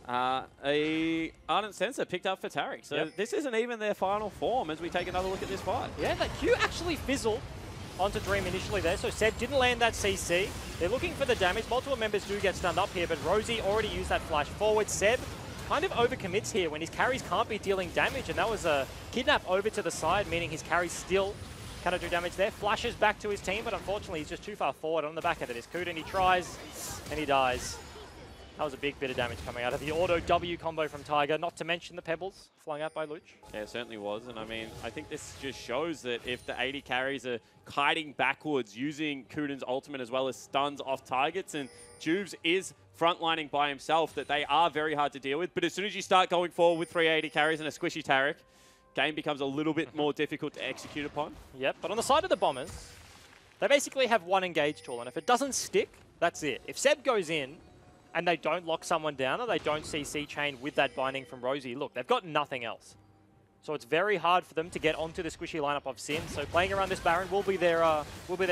E: a Ardent Sensor picked up for Taric. So this isn't even their final form as we take another look at this fight.
F: Yeah, that Q actually fizzled onto Dream initially there, so Seb didn't land that CC. They're looking for the damage. Multiple members do get stunned up here, but Rosie already used that flash forward. Seb kind of overcommits here when his carries can't be dealing damage, and that was a kidnap over to the side, meaning his carries still cannot do damage there. Flashes back to his team, but unfortunately he's just too far forward. On the back end of this, Kuden, he tries, and he dies. That was a big bit of damage coming out of the auto W combo from Tiger, not to mention the pebbles flung out by Luch.
E: Yeah, it certainly was, and I mean, I think this just shows that if the 80 carries are kiting backwards using Kuden's ultimate as well as stuns off targets, and Juves is frontlining by himself, that they are very hard to deal with. But as soon as you start going forward with 380 carries and a squishy Taric, game becomes a little bit more difficult to execute upon.
F: Yep, but on the side of the Bombers, they basically have one engage tool, and if it doesn't stick, that's it. If Seb goes in and they don't lock someone down, or they don't CC chain with that binding from Rosie, look, they've got nothing else. So it's very hard for them to get onto the squishy lineup of Sin. So playing around this Baron will be their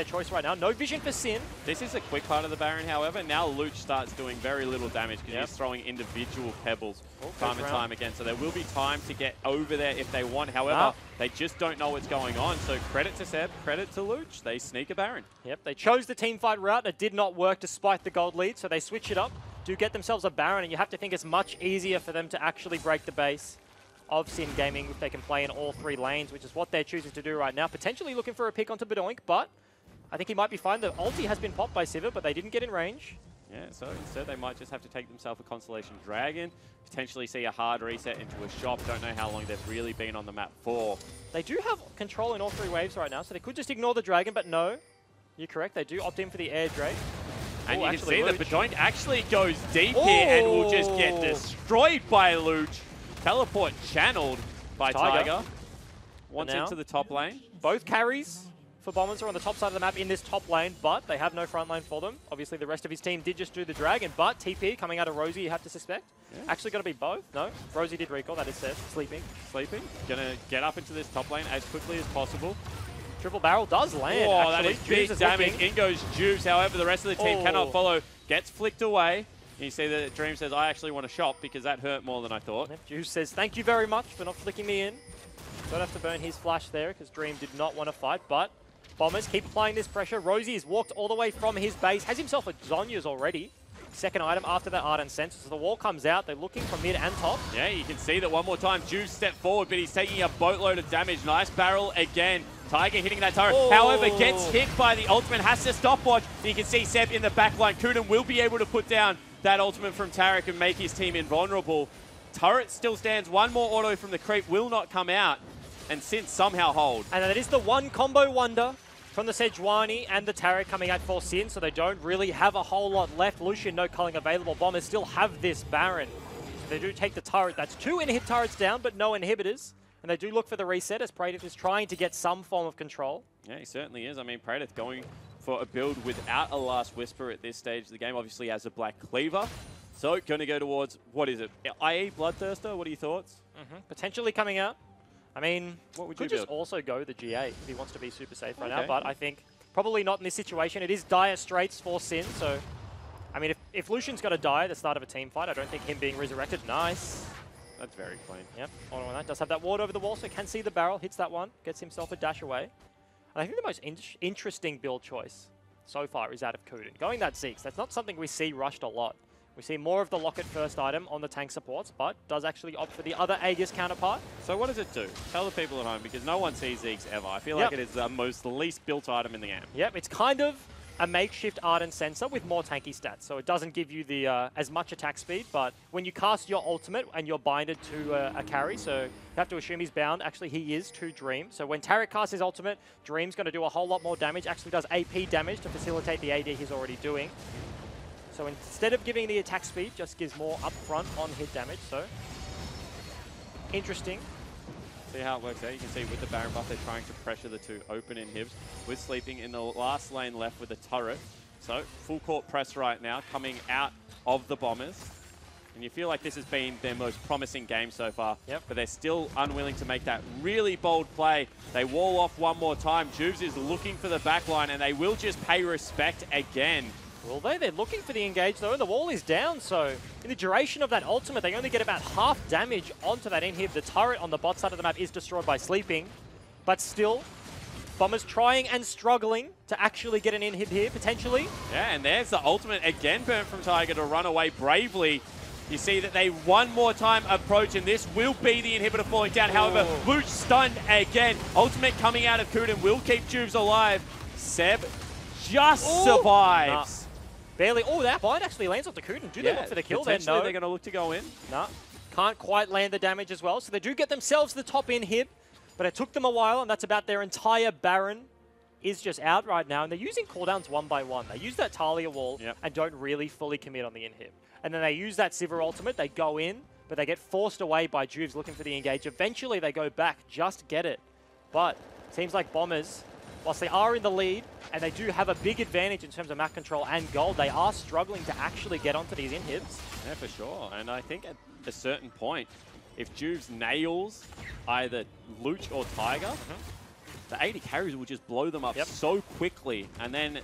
F: choice right now. No vision for Sin.
E: This is a quick part of the Baron, however. Now Luch starts doing very little damage because he's throwing individual pebbles time and time again. So there will be time to get over there if they want. However, they just don't know what's going on. So credit to Seb, credit to Luch. They sneak a Baron.
F: Yep, they chose the teamfight route. It did not work despite the gold lead. So they switch it up to get themselves a Baron. And you have to think it's much easier for them to actually break the base of Sin Gaming if they can play in all 3 lanes, which is what they're choosing to do right now. Potentially looking for a pick onto Bedoink, but I think he might be fine. The ulti has been popped by Sivir, but they didn't get in range.
E: Yeah, so instead they might just have to take themselves a Constellation Dragon, potentially see a hard reset into a shop. Don't know how long they've really been on the map for.
F: They do have control in all 3 waves right now, so they could just ignore the Dragon, but no. You're correct, they do opt in for the Air Drake.
E: And you can see that Bedoink actually goes deep here and will just get destroyed by Luch. Teleport channeled by Tiger. Once into the top lane.
F: Both carries for Bombers are on the top side of the map in this top lane, but they have no front lane for them. Obviously, the rest of his team did just do the Dragon, but TP coming out of Rosie, you have to suspect. Yeah. Actually going to be both. No, Rosie did recall, that is said. Sleeping.
E: Gonna get up into this top lane as quickly as possible.
F: Triple barrel does land.
E: Oh, that is big damage. In goes Juice. However, the rest of the team cannot follow. Gets flicked away. You see that Dream says, I actually want to shop because that hurt more than I thought.
F: Juice says, thank you very much for not flicking me in. Don't have to burn his flash there because Dream did not want to fight, but Bombers keep applying this pressure. Rosie has walked all the way from his base, has himself a Zhonya's already. Second item after that Ardent Sense. So the wall comes out. They're looking from mid and top.
E: Yeah, you can see that one more time. Juice stepped forward, but he's taking a boatload of damage. Nice barrel again. Tiger hitting that turret. However, gets hit by the ultimate. Has to stopwatch. You can see Seb in the back line. Kuden will be able to put down that ultimate from Tarek and make his team invulnerable. Turret still stands. One more auto from the creep will not come out. And Sin somehow hold.
F: And that is the one combo wonder from the Sejuani and the Tarek coming out for Sin, so they don't really have a whole lot left. Lucian, no culling available. Bombers still have this Baron. So they do take the turret. That's 2 inhib turrets down, but no inhibitors. And they do look for the reset as Praedyth is trying to get some form of control.
E: Yeah, he certainly is. I mean, Praedyth going for a build without a Last Whisper at this stage of the game. Obviously has a Black Cleaver. So going to go towards, what is it? IE Bloodthirster? What are your thoughts?
F: Potentially coming out. I mean,
E: what would
F: could
E: you
F: just
E: build?
F: also go the GA if he wants to be super safe right now, but I think probably not in this situation. It is dire straits for Sin, so I mean, if Lucian's got to die at the start of a team fight, I don't think him being resurrected, nice.
E: That's very clean.
F: Yep, auto on that. Does have that ward over the wall, so can see the barrel, hits that one, gets himself a dash away. And I think the most interesting build choice so far is out of Kuden. Going that Zeke's, that's not something we see rushed a lot. We see more of the Locket first item on the tank supports, but does actually opt for the other Aegis counterpart.
E: So what does it do? Tell the people at home, because no one sees Zeke's ever. I feel like it is the most least built item in the game.
F: Yep, it's kind of a makeshift Ardent Sensor with more tanky stats. So it doesn't give you the as much attack speed, but when you cast your ultimate and you're binded to a carry, so you have to assume he's bound. Actually, he is to Dream. So when Tarek casts his ultimate, Dream's going to do a whole lot more damage. Actually does AP damage to facilitate the AD he's already doing. So instead of giving the attack speed, just gives more upfront on hit damage. So interesting.
E: See how it works out. You can see with the Baron buff, they're trying to pressure the 2 open inhibs. With Sleeping in the last lane left with the turret. So full court press right now coming out of the Bombers. And you feel like this has been their most promising game so far. But they're still unwilling to make that really bold play. They wall off one more time. Juves is looking for the backline, and they will just pay respect again.
F: Will they? They're looking for the engage though, and the wall is down, so in the duration of that ultimate, they only get about half damage onto that inhib. The turret on the bot side of the map is destroyed by Sleeping, but still, Bombers trying and struggling to actually get an inhib here, potentially.
E: Yeah, and there's the ultimate again burnt from Tiger to run away bravely. You see that they one more time approach, and this will be the inhibitor falling down. However, Luch stunned again. Ultimate coming out of Kuden will keep Juves alive. Seb just survives.
F: Barely. Oh, that bind actually lands off the Kuden. Do they look for the kill then? No.
E: They're going to look to go in.
F: No. Can't quite land the damage as well. So they do get themselves the top inhib, but it took them a while, and that's about their entire Baron is just out right now. And they're using cooldowns one by one. They use that Talia wall and don't really fully commit on the inhib. And then they use that Sivir ultimate. They go in, but they get forced away by Juves looking for the engage. Eventually they go back, just get it. But it seems like Bombers, whilst they are in the lead, and they do have a big advantage in terms of map control and gold, they are struggling to actually get onto these inhibs.
E: Yeah, for sure. And I think at a certain point, if Juves nails either Luch or Tiger, the 80 carries will just blow them up so quickly. And then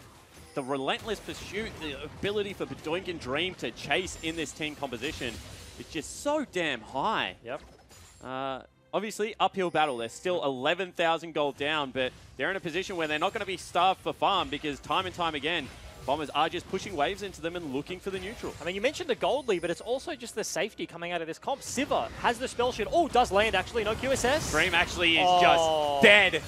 E: the relentless pursuit, the ability for Bedoink and Dream to chase in this team composition is just so damn high. Obviously, uphill battle. They're still 11,000 gold down, but they're in a position where they're not going to be starved for farm because time and time again, Bombers are just pushing waves into them and looking for the neutral.
F: I mean, you mentioned the gold lead, but it's also just the safety coming out of this comp. Siva has the spell shield. Oh, does land actually, no QSS.
E: Dream actually is just dead.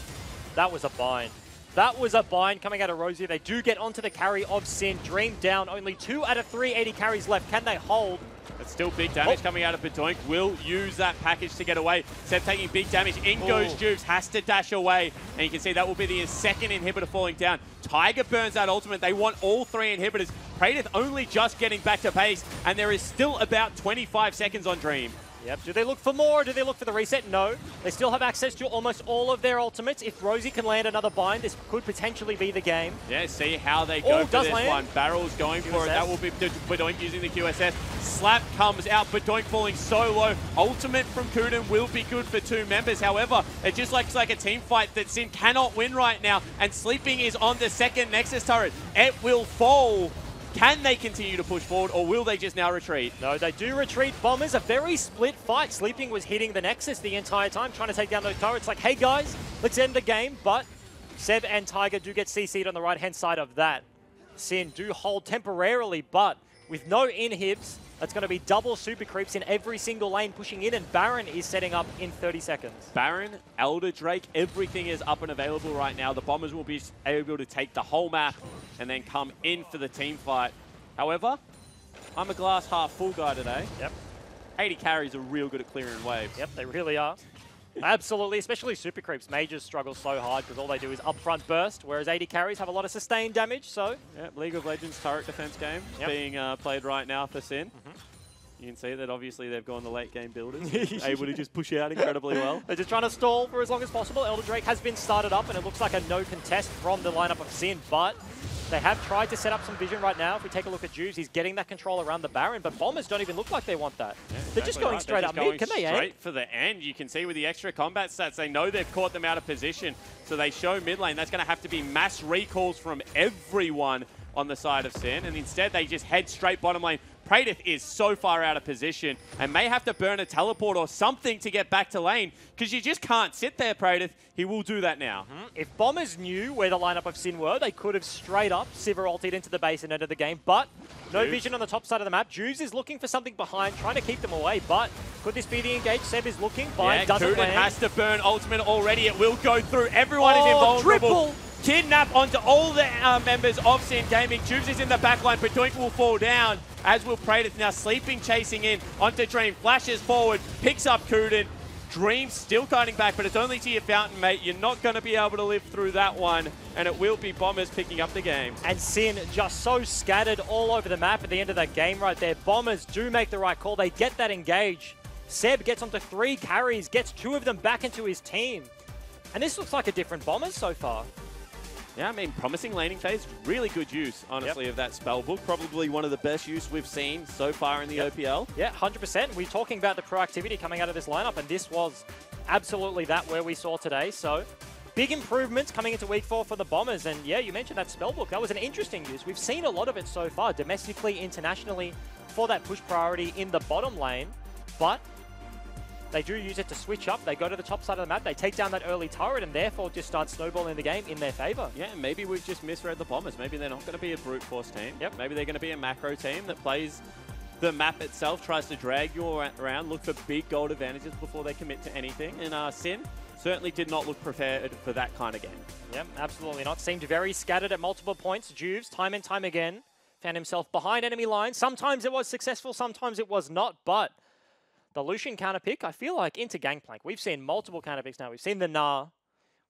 F: That was a bind. That was a bind coming out of Rosie. They do get onto the carry of Sin. Dream down, only 2 out of 3 80 carries left. Can they hold?
E: But still big damage coming out of Bedoink. Will use that package to get away. Seb taking big damage. In goes Juves. Has to dash away. And you can see that will be the second inhibitor falling down. Tiger burns that ultimate. They want all 3 inhibitors. Praedyth only just getting back to base. And there is still about 25 seconds on Dream.
F: Yep. Do they look for more? Do they look for the reset? No. They still have access to almost all of their ultimates. If Rosie can land another bind, this could potentially be the game.
E: Yeah, see how they go for this one. Barrel's going for it. That will be Bedoink using the QSS. Slap comes out. Bedoink falling so low. Ultimate from Kuden will be good for 2 members. However, it just looks like a team fight that Sin cannot win right now. And Sleeping is on the second Nexus turret. It will fall. Can they continue to push forward, or will they just now retreat?
F: No, they do retreat. Bombers, a very split fight. Sleeping was hitting the Nexus the entire time, trying to take down those turrets. Like, hey guys, let's end the game. But Seb and Tiger do get CC'd on the right-hand side of that. Sin do hold temporarily, but with no inhibs, that's going to be double super creeps in every single lane pushing in, and Baron is setting up in 30 seconds.
E: Baron, Elder Drake, everything is up and available right now. The Bombers will be able to take the whole map and then come in for the team fight. However, I'm a glass half full guy today.
F: Yep.
E: 80 carries are real good at clearing waves.
F: Yep, they really are. Absolutely, especially super creeps. Mages struggle so hard because all they do is upfront burst, whereas 80 carries have a lot of sustained damage, so...
E: Yeah, League of Legends turret defense game being played right now for Sin. You can see that obviously they've gone the late game builders, able to just push out incredibly well.
F: They're just trying to stall for as long as possible. Elder Drake has been started up, and it looks like a no contest from the lineup of Sin, but they have tried to set up some vision right now. If we take a look at Juves, he's getting that control around the Baron, but Bombers don't even look like they want that. Yeah,
E: exactly.
F: They're just going straight up mid. Can they end?
E: Straight for the end. You can see with the extra combat stats, they know they've caught them out of position, so they show mid lane. That's going to have to be mass recalls from everyone on the side of Sin, and instead they just head straight bottom lane. Praedyth is so far out of position and may have to burn a teleport or something to get back to lane, because you just can't sit there, Praedyth. He will do that now.
F: If Bombers knew where the lineup of Sin were, they could have straight up Siva ulted into the base and ended the game, but no vision on the top side of the map. Juves is looking for something behind, trying to keep them away, but could this be the engage? Seb is looking, bind doesn't
E: Kuden
F: land.
E: has to burn ultimate already. It will go through. Everyone is invulnerable.
F: Triple.
E: Kidnap onto all the members of Sin Gaming. Juves is in the backline, but Doink will fall down, as will Praedyth. Now Sleeping chasing in onto Dream, flashes forward, picks up Kuden. Dream still kiting back, but it's only to your fountain, mate. You're not going to be able to live through that one, and it will be Bombers picking up the game.
F: And Sin just so scattered all over the map at the end of that game right there. Bombers do make the right call. They get that engage. Seb gets onto 3 carries, gets 2 of them back into his team. And this looks like a different Bombers so far.
E: Yeah, I mean, promising laning phase. Really good use, honestly, of that spell book. Probably one of the best use we've seen so far in the OPL.
F: Yeah, 100%. We're talking about the proactivity coming out of this lineup, and this was absolutely that where we saw today. So, big improvements coming into week 4 for the Bombers. And yeah, you mentioned that spellbook. That was an interesting use. We've seen a lot of it so far, domestically, internationally, for that push priority in the bottom lane. But they do use it to switch up. They go to the top side of the map. They take down that early turret and therefore just start snowballing the game in their favor.
E: Yeah, maybe we've just misread the Bombers. Maybe they're not going to be a brute force team. Yep. Maybe they're going to be a macro team that plays the map itself, tries to drag you around, look for big gold advantages before they commit to anything. And Sin certainly did not look prepared for that kind of game.
F: Yep, absolutely not. Seemed very scattered at multiple points. Juves, time and time again, found himself behind enemy lines. Sometimes it was successful, sometimes it was not, but the Lucian counter pick, I feel like into Gangplank. We've seen multiple counter picks now. We've seen the Gnar.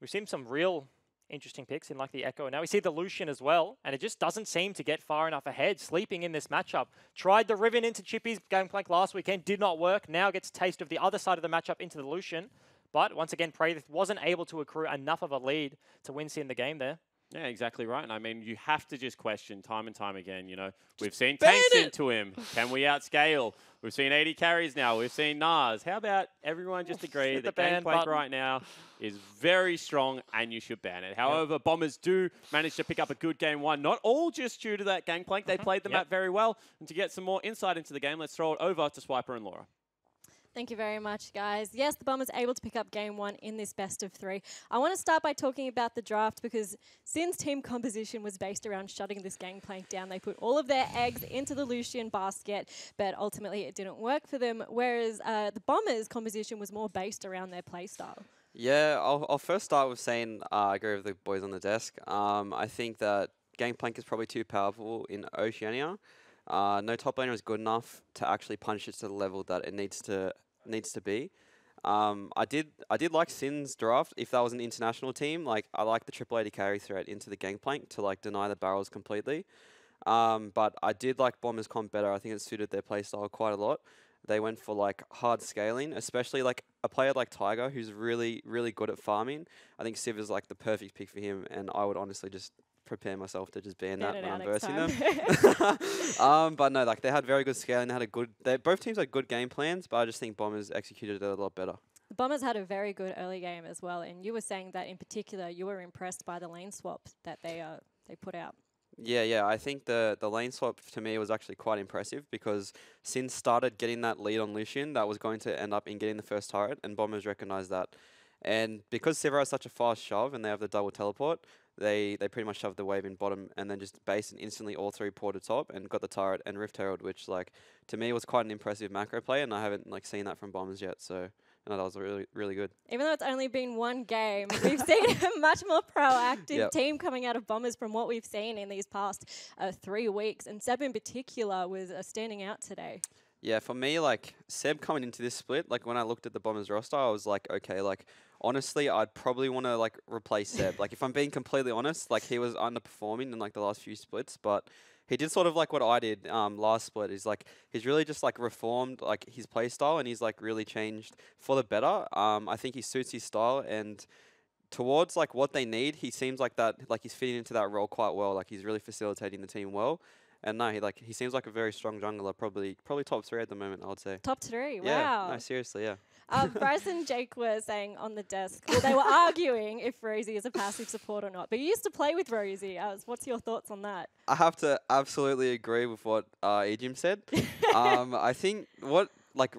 F: We've seen some real interesting picks in like the Echo. And now we see the Lucian as well. And it just doesn't seem to get far enough ahead. Sleeping in this matchup. Tried the Riven into Chippy's Gangplank last weekend. Did not work. Now gets a taste of the other side of the matchup into the Lucian. But once again, Praedyth wasn't able to accrue enough of a lead to win Sin the game there.
E: Yeah, exactly right. And I mean, you have to just question time and time again, you know. We've seen tanks into him. Can we outscale? We've seen 80 carries now. We've seen Nas. How about everyone just agree that Gangplank right now is very strong and you should ban it. However, Bombers do manage to pick up a good game one. Not all just due to that Gangplank. They played the map very well. And to get some more insight into the game, let's throw it over to Swiper and Laura.
G: Thank you very much, guys. Yes, the Bombers able to pick up game one in this best of three. I want to start by talking about the draft because Sin's team composition was based around shutting this Gangplank down. They put all of their eggs into the Lucian basket, but ultimately it didn't work for them, whereas the Bombers' composition was more based around their playstyle.
H: Yeah, I'll first start with saying I agree with the boys on the desk. I think that Gangplank is probably too powerful in Oceania. No top laner is good enough to actually punch it to the level that it needs to be. I did like Sin's draft. If that was an international team, like I like the triple 80 carry threat into the Gangplank to like deny the barrels completely. But I did like Bombers comp better. I think it suited their playstyle quite a lot. They went for like hard scaling, especially like a player like Tiger who's really good at farming. I think Civ is like the perfect pick for him, and I would honestly just prepare myself to just ban that when I'm versing them. But no, like they had very good scaling. They had both teams had good game plans, but I just think Bombers executed it a lot better.
G: The Bombers had a very good early game as well, and you were saying that in particular you were impressed by the lane swap that they put out.
H: Yeah. I think the lane swap to me was actually quite impressive because Sin started getting that lead on Lucian that was going to end up in getting the first turret, and Bombers recognized that. And because Sever has such a fast shove and they have the double teleport, they pretty much shoved the wave in bottom and then just based and instantly all three ported top and got the turret and Rift Herald, which like to me was quite an impressive macro play, and I haven't like seen that from Bombers yet. So no, that was really good.
G: Even though it's only been one game, we've seen a much more proactive team coming out of Bombers from what we've seen in these past 3 weeks. And Seb in particular was standing out today.
H: Yeah, for me, like Seb coming into this split, like when I looked at the Bombers roster, I was like, okay, like honestly, I'd probably want to like replace Seb. Like if I'm being completely honest, like he was underperforming in like the last few splits, but he did sort of like what I did last split. Is like he's really just like reformed like his play style, and he's like really changed for the better. I think he suits his style, and towards like what they need, he seems like that like he's fitting into that role quite well. Like he's really facilitating the team well. And no, he seems like a very strong jungler, probably top 3 at the moment, I would say.
G: Top 3,
H: yeah,
G: wow.
H: No, seriously, yeah.
G: Bryce and Jake were saying on the desk, well, they were arguing if Rosie is a passive support or not. But you used to play with Rosie. What's your thoughts on that?
H: I have to absolutely agree with what Ejim said. I think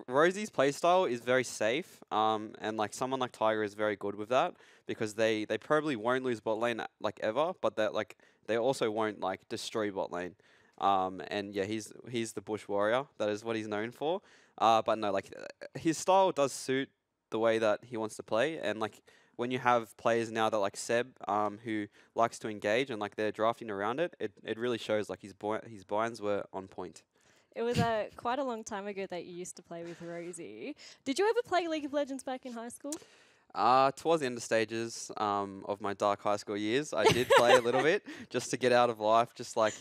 H: Rosie's playstyle is very safe, and like someone like Tiger is very good with that because they probably won't lose bot lane like ever, but that like they also won't like destroy bot lane. And yeah, he's the bush warrior. That is what he's known for. But no, like his style does suit the way that he wants to play. And like when you have players now that like Seb, who likes to engage and like they're drafting around it, it really shows like his binds were on point.
G: It was quite a long time ago that you used to play with Rosie. Did you ever play League of Legends back in high school?
H: Towards the end of stages of my dark high school years, I did play a little bit just to get out of life. Just like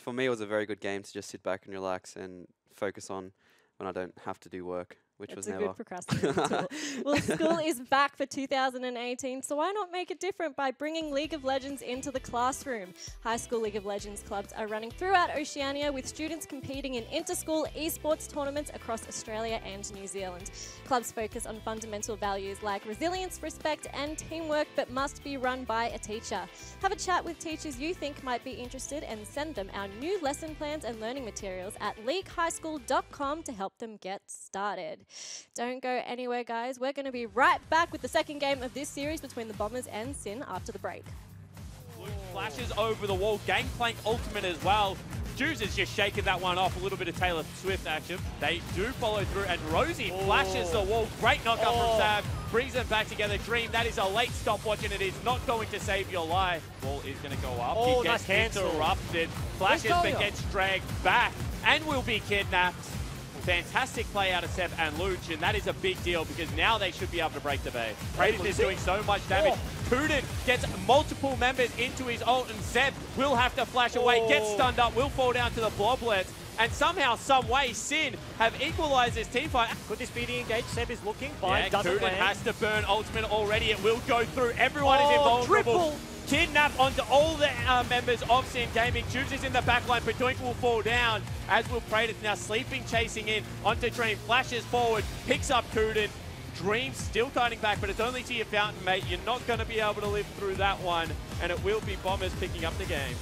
H: for me, it was a very good game to just sit back and relax and focus on when I don't have to do work, which was never.
G: It's a good procrastinating tool. Well, school is back for 2018, so why not make it different by bringing League of Legends into the classroom? High school League of Legends clubs are running throughout Oceania with students competing in inter-school esports tournaments across Australia and New Zealand. Clubs focus on fundamental values like resilience, respect and teamwork, but must be run by a teacher. Have a chat with teachers you think might be interested and send them our new lesson plans and learning materials at leaguehighschool.com to help them get started. Don't go anywhere, guys. We're going to be right back with the second game of this series between the Bombers and Sin after the break.
E: Luke flashes over the wall. Gangplank ultimate as well. Juice is just shaking that one off. A little bit of Taylor Swift action. They do follow through, and Rosie flashes the wall. Great knockup from Sav. Brings them back together. Dream, that is a late stopwatch, and it is not going to save your life. Ball is going to go up. He gets interrupted. Flashes, but gets dragged back and will be kidnapped. Fantastic play out of Seb and Luch, and that is a big deal because now they should be able to break the bay. Kratos is doing so much damage. Kuden gets multiple members into his ult, and Seb will have to flash away, gets stunned up, will fall down to the bloblets, and somehow, some way, Sin have equalized this team fight.
F: Could this be the engage? Seb is looking.
E: Kuden has to burn ultimate already. It will go through. Everyone is invulnerable. Kidnap onto all the members of Sin Gaming. Tubes is in the back line, but Doink will fall down, as will Praetor. Now Sleeping chasing in onto Dream, flashes forward, picks up Kuden. Dream still kiting back, but it's only to your fountain, mate. You're not going to be able to live through that one, and it will be Bombers picking up the game.